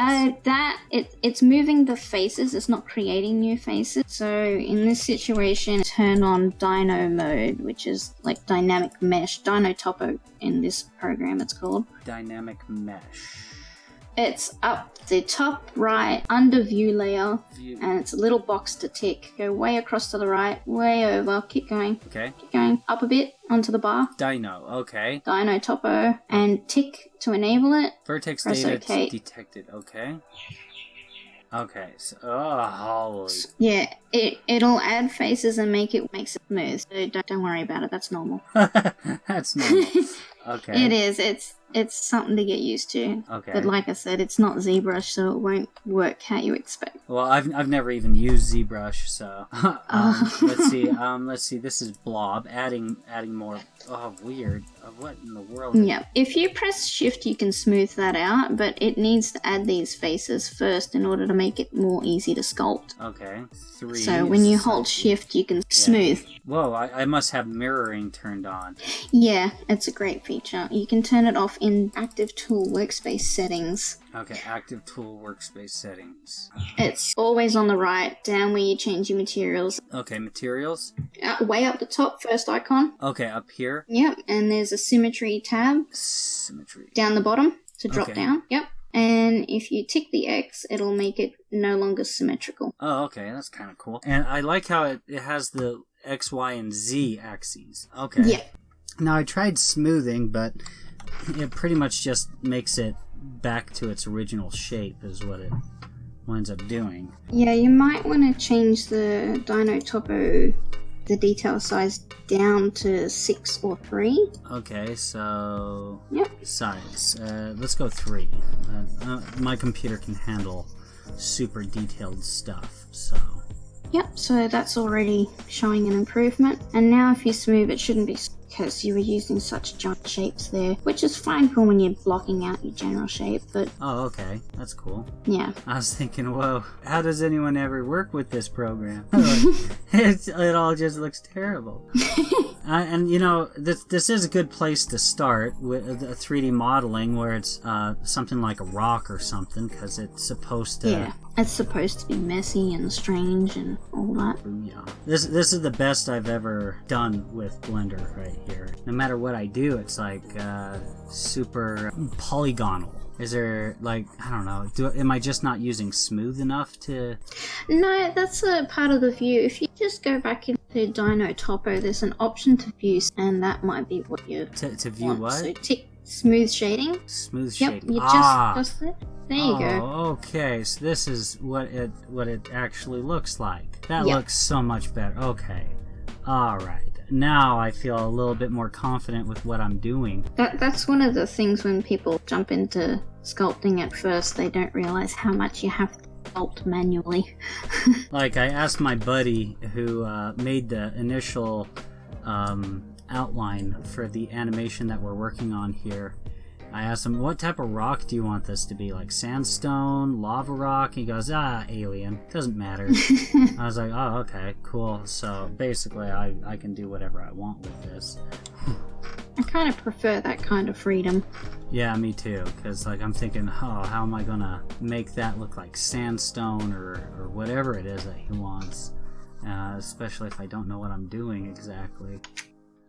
It's moving the faces, it's not creating new faces. So in this situation, turn on Dino mode, which is like dynamic mesh, Dino Topo in this program it's called. Dynamic mesh. It's up the top right under view layer, View. and it's a little box to tick. Go way across to the right, way over, keep going. Okay. Keep going up a bit onto the bar. Dino, okay. Dino Topo, and tick to enable it. Vertex Press data OK. detected, okay. Okay, so, oh, holy. Yeah, it'll add faces and makes it smooth. So don't worry about it, that's normal. That's normal. Okay. It is. It's something to get used to. Okay. But like I said, it's not ZBrush, so it won't work how you expect. Well, I've never even used ZBrush, so let's see. Let's see. This is Blob. Adding more. Oh, weird. What in the world? Yeah. If you press Shift, you can smooth that out, but it needs to add these faces first in order to make it more easy to sculpt. Okay. 3. So when you hold Shift, you can smooth. Whoa! I must have mirroring turned on. Yeah, it's a great feature. You can turn it off in Active Tool Workspace settings. Okay, Active Tool Workspace settings. It's always on the right, down where you change your materials. Okay, materials. Way up the top, first icon. Okay, up here. Yep, and there's a Symmetry tab. Symmetry. Down the bottom to drop Okay. down. Yep. And if you tick the X, it'll make it no longer symmetrical. Oh, okay, that's kind of cool. And I like how it has the X, Y, and Z axes. Okay. Yeah. Now I tried smoothing, but it pretty much just makes it back to its original shape is what it winds up doing. Yeah, you might want to change the Dino Topo, the detail size down to 6 or 3. Okay, so Yep. size. Let's go 3. My computer can handle super detailed stuff, so. Yep, so that's already showing an improvement. And now if you smooth, it shouldn't be because you were using such giant shapes there, which is fine for when you're blocking out your general shape, but Oh, okay, that's cool. yeah. I was thinking, whoa, how does anyone ever work with this program? It all just looks terrible. And you know, this is a good place to start with 3D modeling, where it's something like a rock or something, because it's supposed to. Yeah, it's supposed to be messy and strange and all that. Yeah. This is the best I've ever done with Blender right here. No matter what I do, it's like super polygonal. Is there, like, I don't know, am I just not using smooth enough to... No, that's a part of the view. If you just go back into Dino Topo, there's an option to view, and that might be what you To view want. what? So tick smooth shading. Smooth Yep, shading. you just there. There you go. Oh, okay. So this is what it actually looks like. That Yep. looks so much better. Okay. All right. Now I feel a little bit more confident with what I'm doing. That's one of the things when people jump into sculpting at first, they don't realize how much you have to sculpt manually. Like, I asked my buddy who made the initial outline for the animation that we're working on here. I asked him, what type of rock do you want this to be? Like sandstone, lava rock? He goes, alien. Doesn't matter. I was like, oh, okay, cool. So basically, I can do whatever I want with this. I kind of prefer that kind of freedom. Yeah, me too. Because, like, I'm thinking, oh, how am I going to make that look like sandstone or whatever it is that he wants? Especially if I don't know what I'm doing exactly.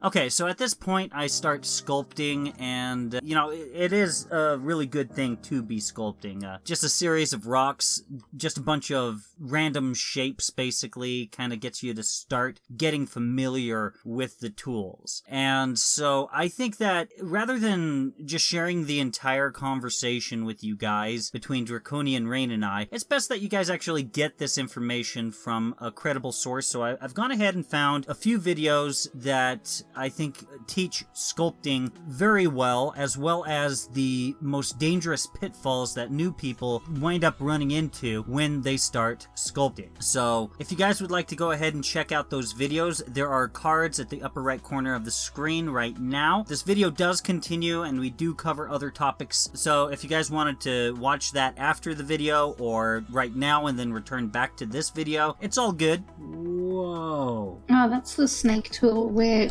Okay, so at this point I start sculpting, and, you know, it is a really good thing to be sculpting. Just a series of rocks, just a bunch of random shapes, basically, kind of gets you to start getting familiar with the tools. And so I think that rather than just sharing the entire conversation with you guys between Draconian Rain and I, it's best that you guys actually get this information from a credible source. So I've gone ahead and found a few videos that I think teach sculpting very well as the most dangerous pitfalls that new people wind up running into when they start sculpting. So if you guys would like to go ahead and check out those videos, there are cards at the upper right corner of the screen right now. This video does continue, and we do cover other topics, so if you guys wanted to watch that after the video or right now and then return back to this video, it's all good. Whoa. Oh, that's the snake tool where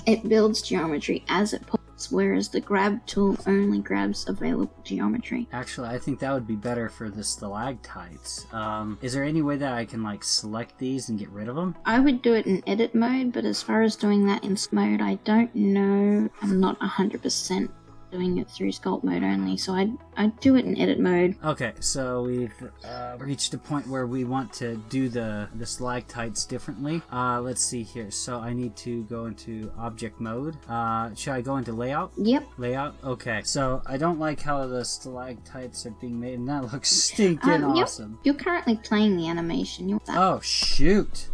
it builds geometry as it pulls, whereas the grab tool only grabs available geometry. Actually, I think that would be better for the stalactites. Is there any way that I can, like, select these and get rid of them? I would do it in edit mode, but as far as doing that in mode, I don't know. I'm not 100% doing it through sculpt mode only, so I'd do it in edit mode. Okay, so we've reached a point where we want to do the stalactites differently. Let's see here. So I need to go into object mode. Should I go into layout? Yep. Layout? Okay. So I don't like how the stalactites are being made, and that looks stinking awesome. You're currently playing the animation. You want that? Oh, shoot.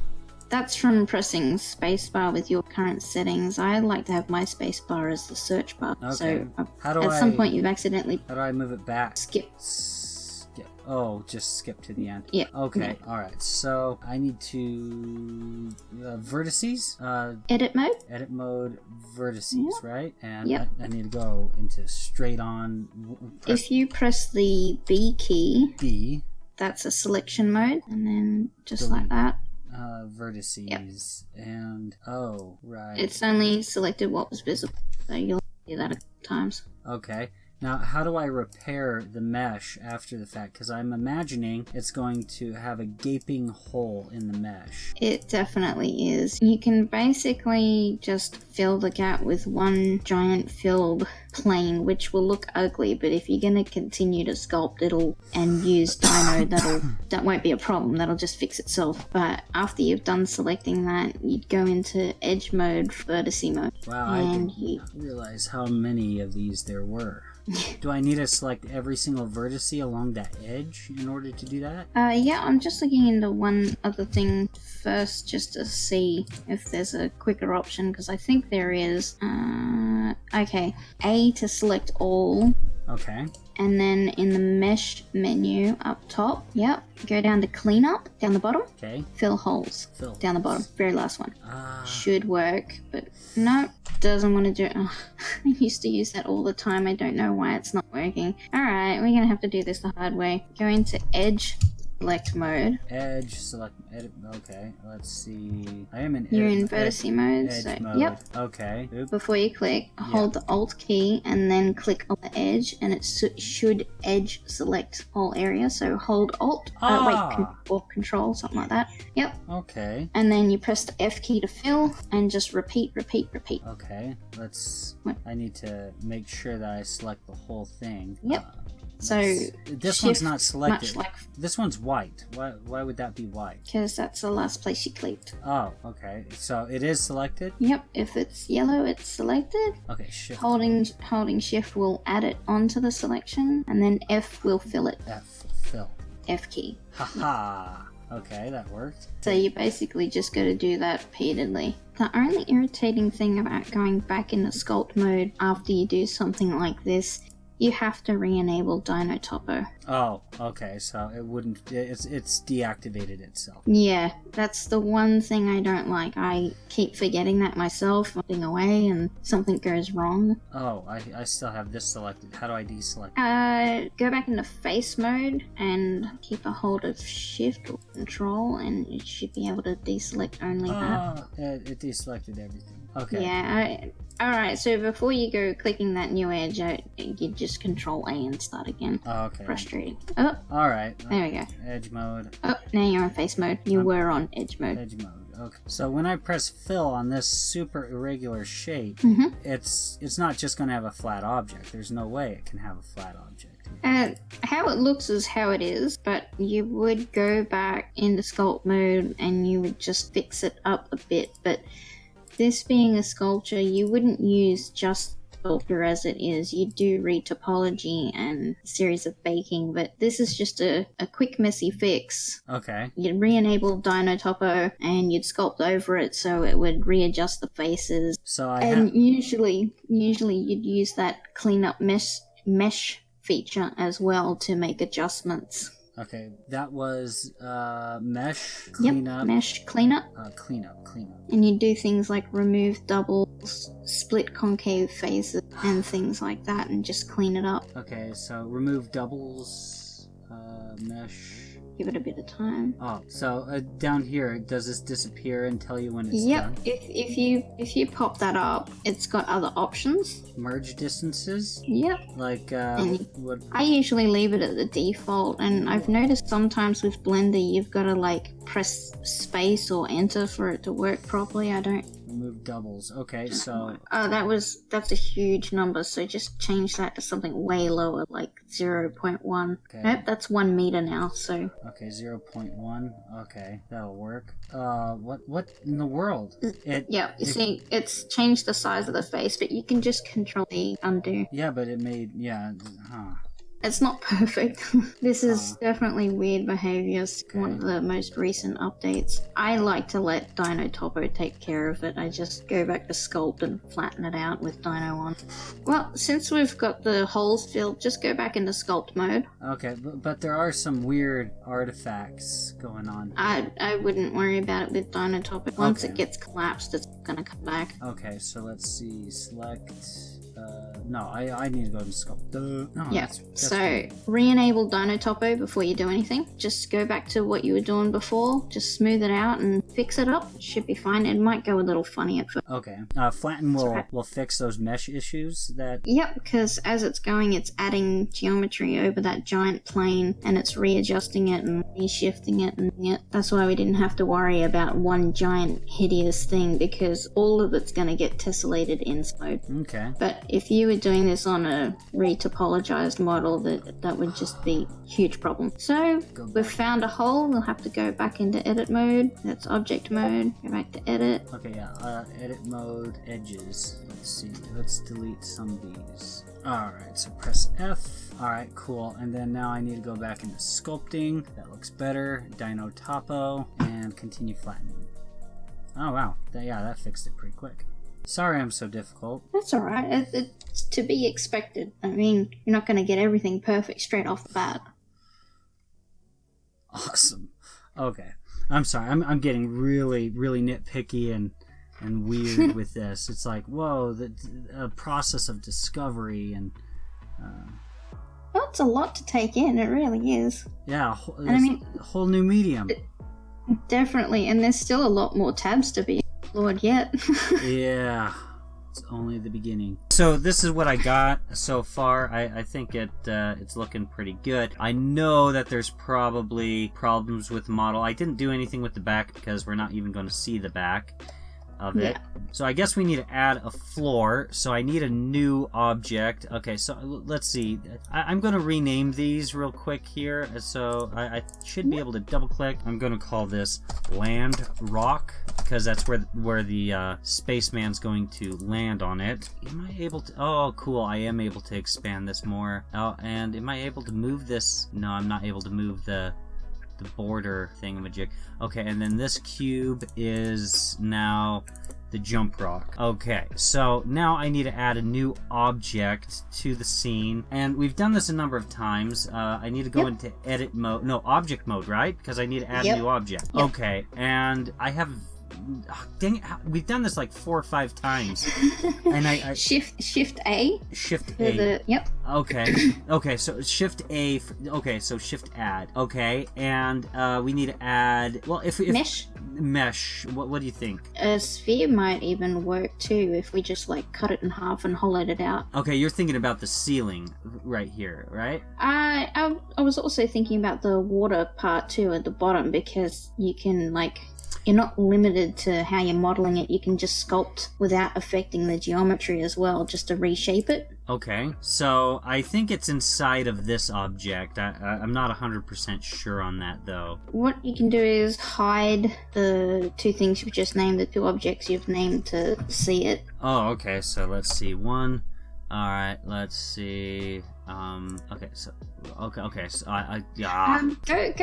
That's from pressing spacebar with your current settings. I like to have my spacebar as the search bar. Okay. So At some point you've accidentally How do I move it back? skip. Oh, just skip to the end. Yeah. Okay. Yeah. All right. So I need to vertices. Edit mode. Edit mode. Vertices. Yeah. Right. And yep. I need to go into straight on. If you press the B key. B. That's a selection mode, and then just delete. Like that. Vertices. Yep. And oh, right. It's only selected what was visible, so you'll do that a couple times. Okay. Now, how do I repair the mesh after the fact? Because I'm imagining it's going to have a gaping hole in the mesh. It definitely is. You can basically just fill the gap with one giant filled plane, which will look ugly, but if you're going to continue to sculpt and use Dino, that won't be a problem. That'll just fix itself. But after you've done selecting that, you'd go into edge mode, vertice mode. Wow, I didn't realize how many of these there were. Do I need to select every single vertice along that edge in order to do that? Yeah, I'm just looking into one other thing first just to see if there's a quicker option, because I think there is. Okay, A to select all. Okay. And then in the mesh menu up top, yep, go down to cleanup, down the bottom. Okay. Fill holes. Fill down the bottom, very last one. Ah. Should work, but no, doesn't want to do it. Oh, I used to use that all the time. I don't know why it's not working. Alright, we're gonna have to do this the hard way. Go into edge select mode. Edge select edit. Okay, let's see. I am in. You're in vertice mode. Edge so mode. yep. Okay. Oop. Before you click, hold the Alt key and then click on the edge, and it should edge select all areas. So hold Alt. Or Control, something like that. Yep. Okay. And then you press the F key to fill, and just repeat. Okay. Let's. I need to make sure that I select the whole thing. Yep. So this one's not selected. Like, this one's white. Why would that be white? Because that's the last place you clicked. Oh, okay. So it is selected? Yep. If it's yellow, it's selected. Okay, shift. Holding shift will add it onto the selection, and then F will fill it. Fill. F key. Haha. Okay, that worked. So you basically just got to do that repeatedly. The only irritating thing about going back into sculpt mode after you do something like this, you have to re-enable Dino Topo. Oh, okay, so it wouldn't, it's deactivated itself. Yeah, that's the one thing I don't like. I keep forgetting that myself, moving away, and something goes wrong. Oh, I still have this selected. How do I deselect? Go back into face mode and keep a hold of shift or control, and it should be able to deselect only that. It deselected everything. Okay. Yeah, alright, so before you go clicking that new edge, you just control A and start again. Oh, okay. Frustrating. Oh, alright. There we go. Edge mode. Oh, now you're on face mode. You were on edge mode. Edge mode. Okay. So when I press fill on this super irregular shape, it's not just going to have a flat object. There's no way it can have a flat object. How it looks is how it is, but you would go back into sculpt mode and you would just fix it up a bit, but this being a sculpture, you wouldn't use just sculpture as it is. You do retopology and a series of baking, but this is just a quick messy fix. Okay. You'd re-enable Dino Topo and you'd sculpt over it so it would readjust the faces. So usually you'd use that cleanup mesh feature as well to make adjustments. Okay, that was mesh cleanup. Yep, mesh cleanup. Cleanup. And you do things like remove doubles, split concave faces, and things like that, and just clean it up. Okay, so remove doubles, mesh. Give it a bit of time. Oh, so down here, does this disappear and tell you when it's done? Yep, if you pop that up, it's got other options. Merge distances? Yep. Like, what? I usually leave it at the default, and I've noticed sometimes with Blender, you've got to like press space or enter for it to work properly. I don't. Remove doubles. Okay, so... that's a huge number, so just change that to something way lower, like 0.1. Okay. Nope, that's 1 meter now, so... Okay, 0.1. Okay, that'll work. What in the world? See, it's changed the size of the face, but you can just control the undo. Yeah, but it made... Yeah, It's not perfect. This is definitely weird behavior. It's one of the most recent updates. I like to let Dino Topo take care of it. I just go back to sculpt and flatten it out with Dino on. Well, since we've got the holes filled, just go back into sculpt mode. Okay, but there are some weird artifacts going on. I wouldn't worry about it with Dino Topo. Once it gets collapsed, it's gonna come back. Okay, so let's see. Select. No, I need to go to sculpt. No, Yeah, that's so good. re-enable Dino Topo before you do anything. Just go back to what you were doing before, just smooth it out and fix it up. It should be fine. It might go a little funny at first. Okay. Flatten will fix those mesh issues that... Yep, because as it's going, it's adding geometry over that giant plane, and it's readjusting it and reshifting it, and that's why we didn't have to worry about one giant hideous thing, because all of it's going to get tessellated in mode. Okay. But if you were doing this on a retopologized model, that would just be a huge problem. So we've found a hole. We'll have to go back into edit mode. That's object mode. Go back to edit. Okay, yeah. Edit mode, edges. Let's see. Let's delete some of these. Alright, so press F. Alright, cool. And then now I need to go back into sculpting. That looks better. Dino Topo. And continue flattening. Oh, wow. That fixed it pretty quick. Sorry I'm so difficult. That's alright. It's to be expected. I mean, you're not going to get everything perfect straight off the bat. Awesome. Okay. I'm sorry. I'm getting really, really nitpicky and weird with this. It's like, whoa, the process of discovery and... Well, it's a lot to take in. It really is. Yeah, and I mean, a whole new medium. Definitely. And there's still a lot more tabs to be explored yet. Yeah. It's only the beginning. So this is what I got so far. I think it's looking pretty good. I know that there's probably problems with the model. I didn't do anything with the back because we're not even going to see the back of it. So I guess we need to add a floor. So I need a new object. Okay, so let's see. I'm going to rename these real quick here. So I should be able to double click. I'm going to call this Land Rock, because that's where the spaceman's going to land on it. Am I able to... Oh, cool. I am able to expand this more. Oh, and am I able to move this? No, I'm not able to move the border thingamajig. Okay, and then this cube is now the jump rock. Okay, so now I need to add a new object to the scene, and we've done this a number of times. I need to go into edit mode, no, object mode, right? Because I need to add a new object. Okay, and I have... Dang it, we've done this like 4 or 5 times. And I Shift A. Shift A. Yep. Okay, so Shift A. Okay, so Shift Add. Okay, and we need to add... Well, if Mesh. Mesh. What do you think? A sphere might even work too if we just like cut it in half and hollowed it out. Okay, you're thinking about the ceiling right here, right? I was also thinking about the water part too at the bottom, because you can like... You're not limited to how you're modeling it. You can just sculpt without affecting the geometry as well, just to reshape it. Okay, so I think it's inside of this object. I'm not 100% sure on that, though. What you can do is hide the 2 things you've just named, the 2 objects you've named, to see it. Oh, okay, so let's see. One. Alright, let's see. Okay, so go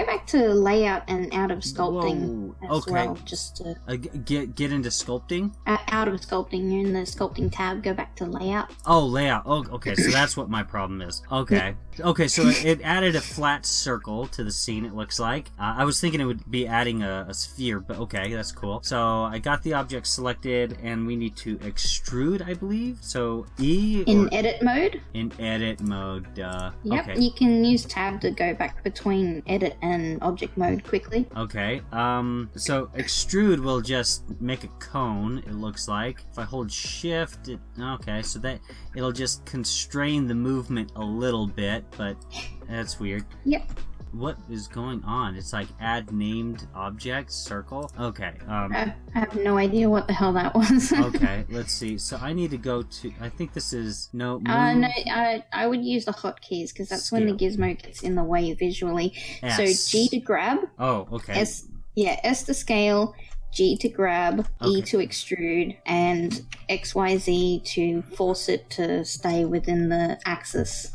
back to layout and out of sculpting as well, just to get into sculpting. Out of sculpting, you're in the sculpting tab. Go back to layout. Oh, layout. Oh, okay, so that's what my problem is. Okay, okay, so it added a flat circle to the scene. It looks like I was thinking it would be adding a sphere, but okay, that's cool. So I got the object selected, and we need to extrude, I believe. So E in edit mode. In edit mode. Duh. Yep. Okay. You can use tab to go back between edit and object mode quickly. Okay, so extrude will just make a cone, it looks like. If I hold shift, okay, so that it'll just constrain the movement a little bit, but that's weird. Yep. What is going on? It's like add named object, circle. Okay. I have no idea what the hell that was. Okay, let's see. So I need to go to, I think this is, no. No, I would use the hotkeys, because that's when the gizmo gets in the way visually. S. So G to grab. Oh, okay. S to scale, G to grab, E to extrude, and XYZ to force it to stay within the axes.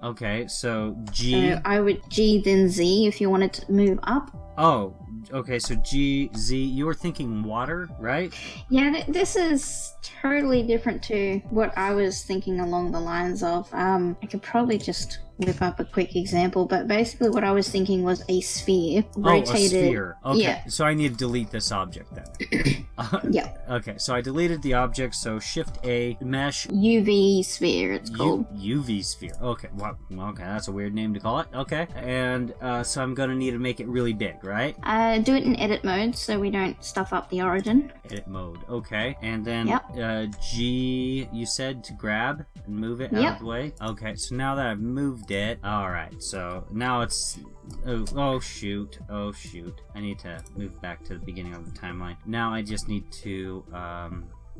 Okay, so G. So I would G then Z if you wanted to move up. Oh, okay, so G, Z. You were thinking water, right? Yeah, this is totally different to what I was thinking along the lines of. I could probably just whip up a quick example, but basically what I was thinking was a sphere rotated. Oh, a sphere. Okay, Yeah. so I need to delete this object then. Yeah. Okay, so I deleted the object, so Shift A, mesh. UV sphere, it's called. UV sphere. Okay, wow. Okay, that's a weird name to call it. Okay, and so I'm gonna need to make it really big, right? Do it in edit mode so we don't stuff up the origin. Edit mode. Okay, and then Yep. G. You said to grab and move it out Yep. of the way. Okay, so now that I've moved it, all right. So now it's. Oh shoot! Oh shoot! I need to move back to the beginning of the timeline. Now I just need to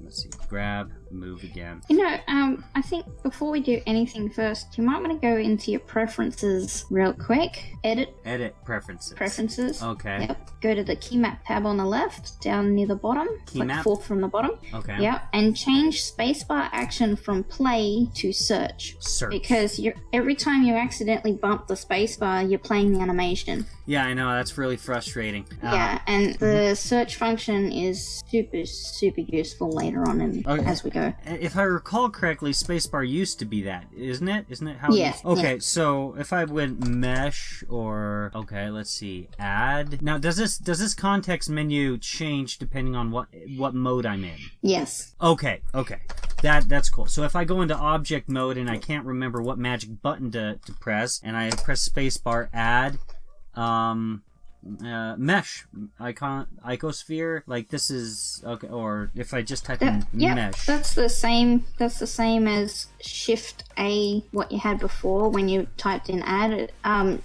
let's see, grab, move again. You know, I think before we do anything first, you might want to go into your preferences real quick. Edit Preferences. preferences. Okay. Yep. Go to the key map tab on the left, down near the bottom, Key like map? fourth from the bottom. Okay. Yep, and change spacebar action from play to search. Search. Because every time you accidentally bump the spacebar, you're playing the animation. Yeah, I know, that's really frustrating. Yeah, and the search function is super useful later on as we go. If I recall correctly, spacebar used to be that, isn't it? Isn't it how? Yeah. Okay, so if I went mesh or let's see, add. Now, does this context menu change depending on what mode I'm in? Yes. Okay. That's cool. So if I go into object mode and I can't remember what magic button to press, and I press spacebar, add, mesh icon, icosphere, like this is okay. Or if I just type in mesh, that's the same as Shift A, what you had before when you typed in add.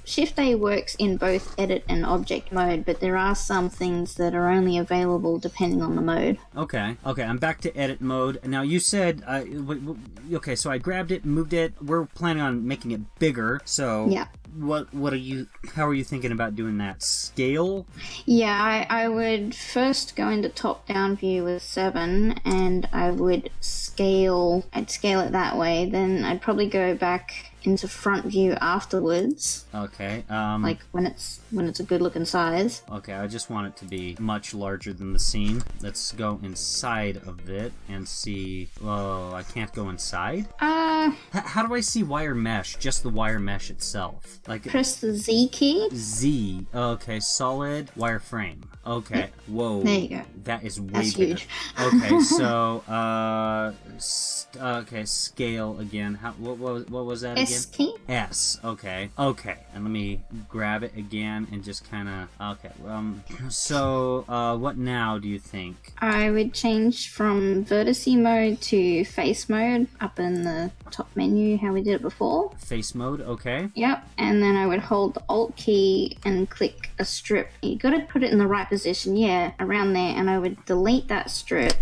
Shift A works in both edit and object mode, but there are some things that are only available depending on the mode. Okay, I'm back to edit mode. Now you said okay, so I grabbed it, moved it. We're planning on making it bigger, so yeah. How are you thinking about doing that? Scale? Yeah, I would first go into top-down view with 7, and I would scale it that way. Then I'd probably go back into front view afterwards. Okay. Like when it's a good looking size. Okay, I just want it to be much larger than the scene. Let's go inside of it and see. Oh, I can't go inside? How do I see wire mesh? Just the wire mesh itself. Like press the Z key. Z. Okay, solid wireframe. Okay. Whoa. There you go. That is way That's bigger. huge. Okay, so okay, scale again. What was that again? S key. S. Okay. And let me grab it again and just kind of. Okay. So what now do you think? I would change from vertice mode to face mode up in the top menu, how we did it before. Face mode. Okay. Yep. And then I would hold the Alt key and click a strip. You got to put it in the right position. Yeah, around there. And I would delete that strip.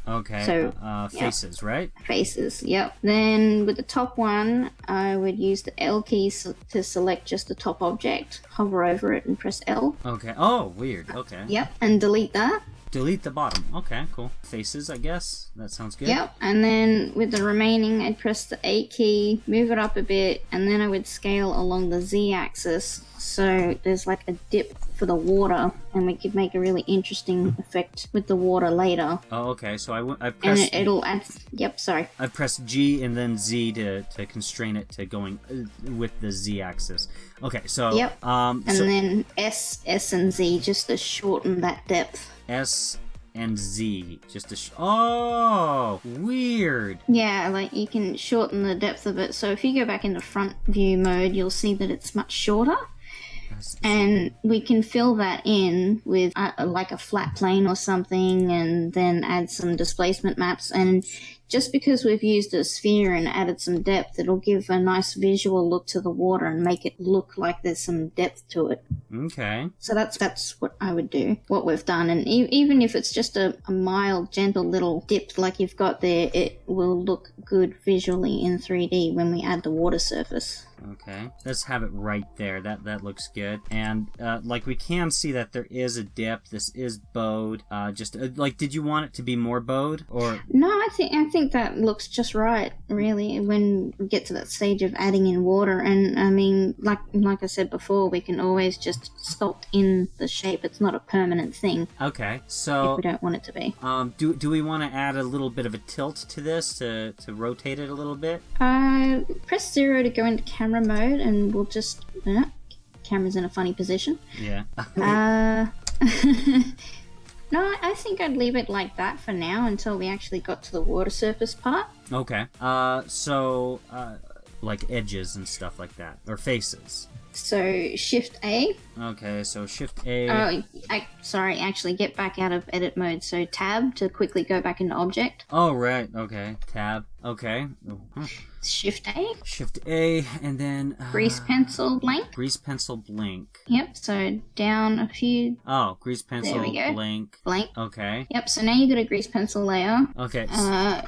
Okay, so faces, right? Faces, yep. Then with the top one, I would use the L key to select just the top object. Hover over it and press L. Okay. Oh, weird. Okay. Yep, and delete that. Delete the bottom. Okay, cool. Faces, I guess. That sounds good. Yep, and then with the remaining, I'd press the A key, move it up a bit, and then I would scale along the Z axis. So there's like a dip for the water, and we could make a really interesting effect with the water later. Oh, okay. So I pressed. And it'll add. Yep, sorry. I pressed G and then Z to constrain it to going with the Z axis. Okay, so. Yep. And then S, and Z just to shorten that depth. S and Z just to. Oh, weird. Yeah, like you can shorten the depth of it. So if you go back into front view mode, you'll see that it's much shorter. And we can fill that in with like a flat plane or something, and then add some displacement maps. And just because we've used a sphere and added some depth, it'll give a nice visual look to the water and make it look like there's some depth to it. Okay. So that's what what I would do, what we've done. And even if it's just a mild, gentle little dip like you've got there, it will look good visually in 3D when we add the water surface. Okay, let's have it right there. That looks good. And like we can see that there is a dip. This is bowed. Just like, did you want it to be more bowed, or? No, I think that looks just right, really, when we get to that stage of adding in water. And I mean, like I said before, we can always just sculpt in the shape. It's not a permanent thing. Okay, so if we don't want it to be. Do we want to add a little bit of a tilt to this to rotate it a little bit? Press 0 to go into camera mode, and we'll just camera's in a funny position. Yeah. No, I think I'd leave it like that for now until we actually got to the water surface part. Okay. So like edges and stuff like that, or faces. So Shift A. Okay, so Shift A. Oh, sorry, actually get back out of edit mode. So Tab to quickly go back into object. Oh, right. Okay. Tab. Okay. Shift A. Shift A, and then... Grease pencil blank. Grease pencil blank. Yep, so down a few... Oh, grease pencil there we go. blank. Blank. Okay. Yep, so now you got a grease pencil layer. Okay.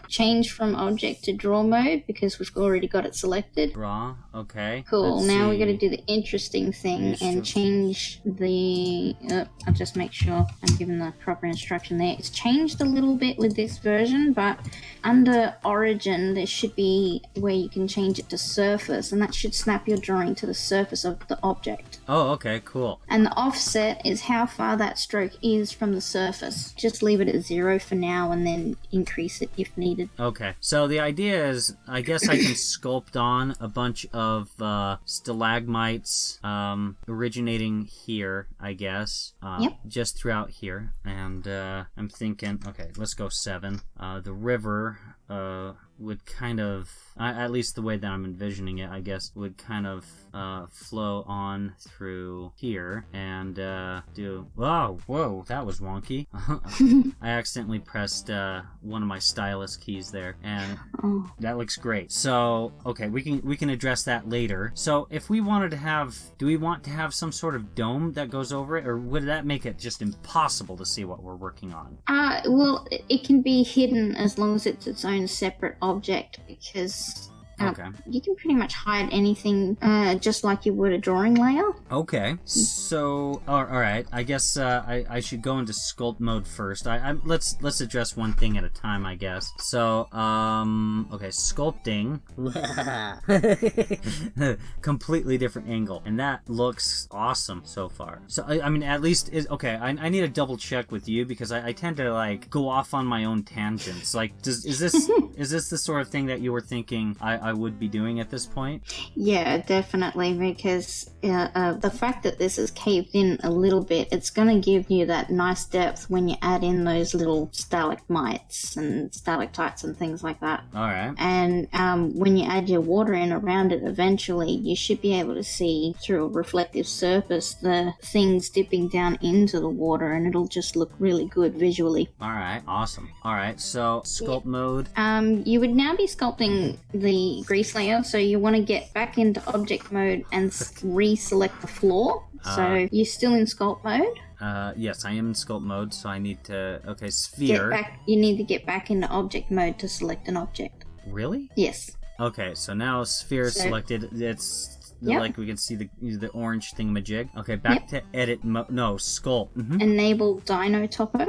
Change from object to draw mode because we've already got it selected. Draw. Okay. Cool. Let's now see. we got to do the interesting thing and change the... I'll just make sure I'm giving the proper instruction there. It's changed a little bit with this version, but under Origin, there should be where you can change it to surface, and that should snap your drawing to the surface of the object. Oh, okay, cool. And the offset is how far that stroke is from the surface. Just leave it at 0 for now and then increase it if needed. Okay, so the idea is, I guess I can sculpt on a bunch of stalagmites originating here, I guess. Yep. Just throughout here. And I'm thinking, okay, let's go 7. The river would kind of, at least the way that I'm envisioning it, I guess, would kind of flow on through here and do... Whoa, that was wonky. I accidentally pressed one of my stylus keys there, and that looks great. So, okay, we can address that later. So, if we wanted to have... Do we want to have some sort of dome that goes over it, or would that make it just impossible to see what we're working on? Well, it can be hidden as long as it's its own separate object, because you can pretty much hide anything just like you would a drawing layer. Okay. So, all right. I guess I should go into sculpt mode first. Let's address one thing at a time, I guess. So, okay, sculpting. Completely different angle, and that looks awesome so far. So, I mean, at least okay. I need to double check with you because I tend to like go off on my own tangents. Like, is this the sort of thing that you were thinking I would be doing at this point? Yeah, definitely, because the fact that this is caved in a little bit, it's going to give you that nice depth when you add in those little stalagmites and stalactites and things like that. Alright. And when you add your water in around it, eventually you should be able to see through a reflective surface the things dipping down into the water, and it'll just look really good visually. Alright, awesome. Alright, so sculpt mode. You would now be sculpting the grease layer, so you want to get back into object mode and reselect the floor. So you're still in sculpt mode? Yes, I am in sculpt mode, so I need to... Okay, sphere. You need to get back into object mode to select an object. Really? Yes. Okay, so now sphere is selected. It's... Yep. Like we can see the orange thingamajig. Okay, back to edit mode. No, sculpt. Enable Dino Topo.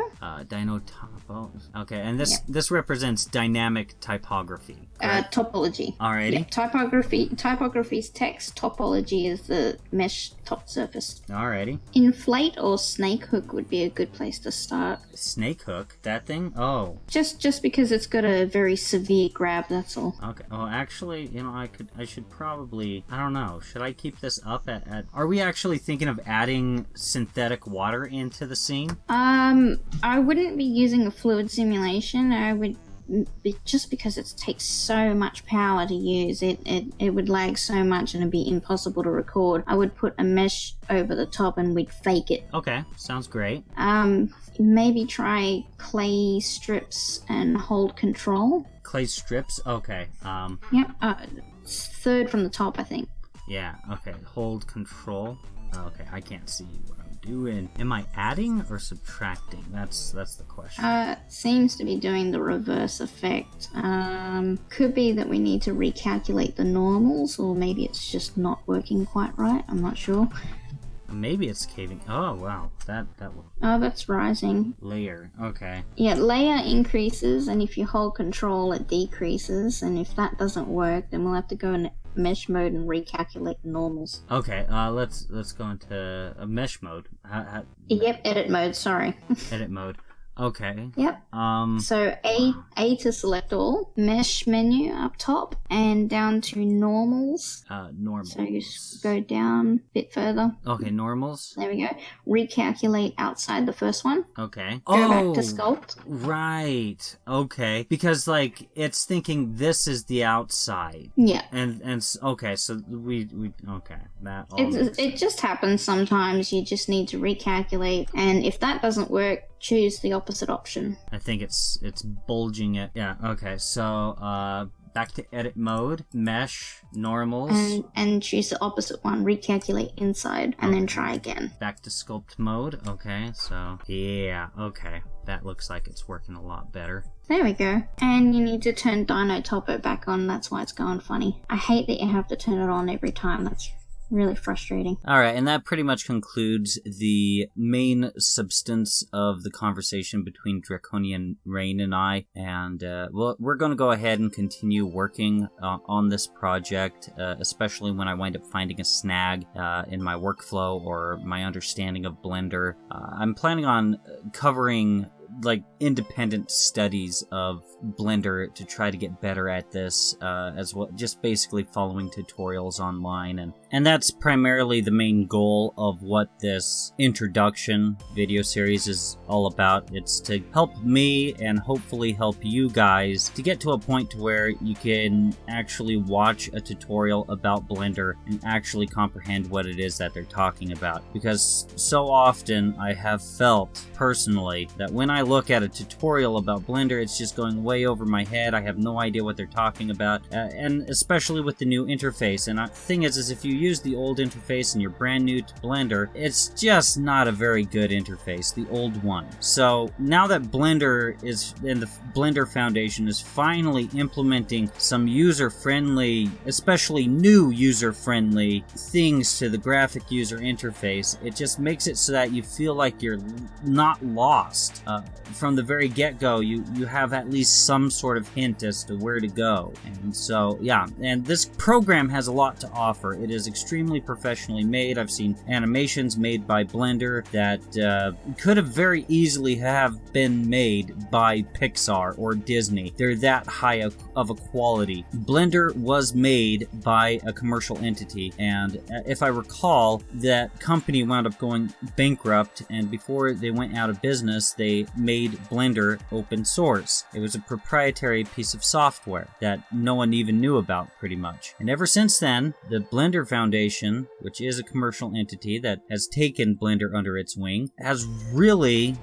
Dino Topo. Okay, and this represents dynamic typography. Topology. Alrighty. Yep. Typography's text. Topology is the mesh top surface. Alrighty. Inflate or snake hook would be a good place to start. Snake hook? That thing? Oh. Just because it's got a very severe grab, that's all. Okay. Oh, actually, you know, I should probably, I don't know. Should I keep this up at... Are we actually thinking of adding synthetic water into the scene? I wouldn't be using a fluid simulation. I would... Just because it takes so much power to use, it would lag so much and it'd be impossible to record. I would put a mesh over the top and we'd fake it. Okay, sounds great. Maybe try clay strips and hold control. Clay strips? Okay. Yep. Third from the top, I think. Yeah, okay. Hold control. Okay, I can't see what I'm doing? Am I adding or subtracting? That's the question. Seems to be doing the reverse effect. Could be that we need to recalculate the normals, or maybe it's just not working quite right. I'm not sure. Maybe it's caving. Oh wow, that will. Oh, that's rising. Layer. Okay. Yeah, layer increases, and if you hold control, it decreases. And if that doesn't work, then we'll have to go in mesh mode and recalculate the normals. Okay. Let's go into a mesh mode. Yep, edit mode. Sorry. Edit mode. Okay. Yep. So A to select all, mesh menu up top, and down to normals. Normals. So you go down a bit further. Okay, normals. There we go. Recalculate outside the first one. Okay. Go back to sculpt. Right. Okay. Because like it's thinking this is the outside. Yeah. And okay, so we okay. That all It just happens sometimes. You just need to recalculate, and if that doesn't work, choose the opposite option. I think it's bulging it. Yeah, okay. So back to edit mode, mesh, normals. And choose the opposite one, recalculate inside, and then try again. Back to sculpt mode. Okay, so yeah, okay. That looks like it's working a lot better. There we go. And you need to turn Dino Topo back on, that's why it's going funny. I hate that you have to turn it on every time, that's really frustrating. Alright, and that pretty much concludes the main substance of the conversation between Draconian Rain and I. And well, we're going to go ahead and continue working on this project, especially when I wind up finding a snag in my workflow or my understanding of Blender. I'm planning on covering like independent studies of Blender to try to get better at this as well, just basically following tutorials online, and that's primarily the main goal of what this introduction video series is all about. It's to help me and hopefully help you guys to get to a point to where you can actually watch a tutorial about Blender and actually comprehend what it is that they're talking about, because so often I have felt personally that when I look at a tutorial about Blender, it's just going way over my head. I have no idea what they're talking about, and especially with the new interface. And the thing is if you use the old interface and you're brand new to Blender, it's just not a very good interface, the old one. So now that Blender is, and the Blender Foundation is finally implementing some user-friendly, especially new user-friendly things to the graphic user interface, it just makes it so that you feel like you're not lost. From the very get-go, you have at least some sort of hint as to where to go. And so, yeah, and this program has a lot to offer. It is extremely professionally made. I've seen animations made by Blender that could have very easily have been made by Pixar or Disney. They're that high of a quality. Blender was made by a commercial entity, and if I recall, that company wound up going bankrupt, and before they went out of business, they made Blender open source. It was a proprietary piece of software that no one even knew about, pretty much. And ever since then, the Blender Foundation, which is a commercial entity that has taken Blender under its wing, has really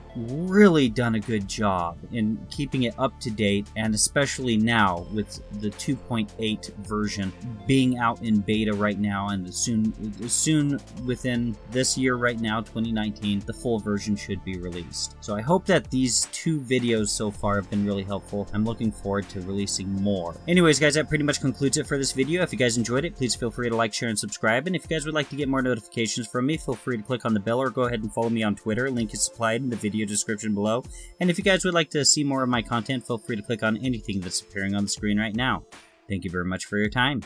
done a good job in keeping it up to date, and especially now with the 2.8 version being out in beta right now, and soon within this year right now, 2019, the full version should be released. So I hope that these two videos so far have been really helpful. I'm looking forward to releasing more. Anyways, guys, that pretty much concludes it for this video. If you guys enjoyed it, please feel free to like, share, and subscribe. And if you guys would like to get more notifications from me, feel free to click on the bell or go ahead and follow me on Twitter. Link is supplied in the video description below. And if you guys would like to see more of my content, feel free to click on anything that's appearing on the screen right now. Thank you very much for your time.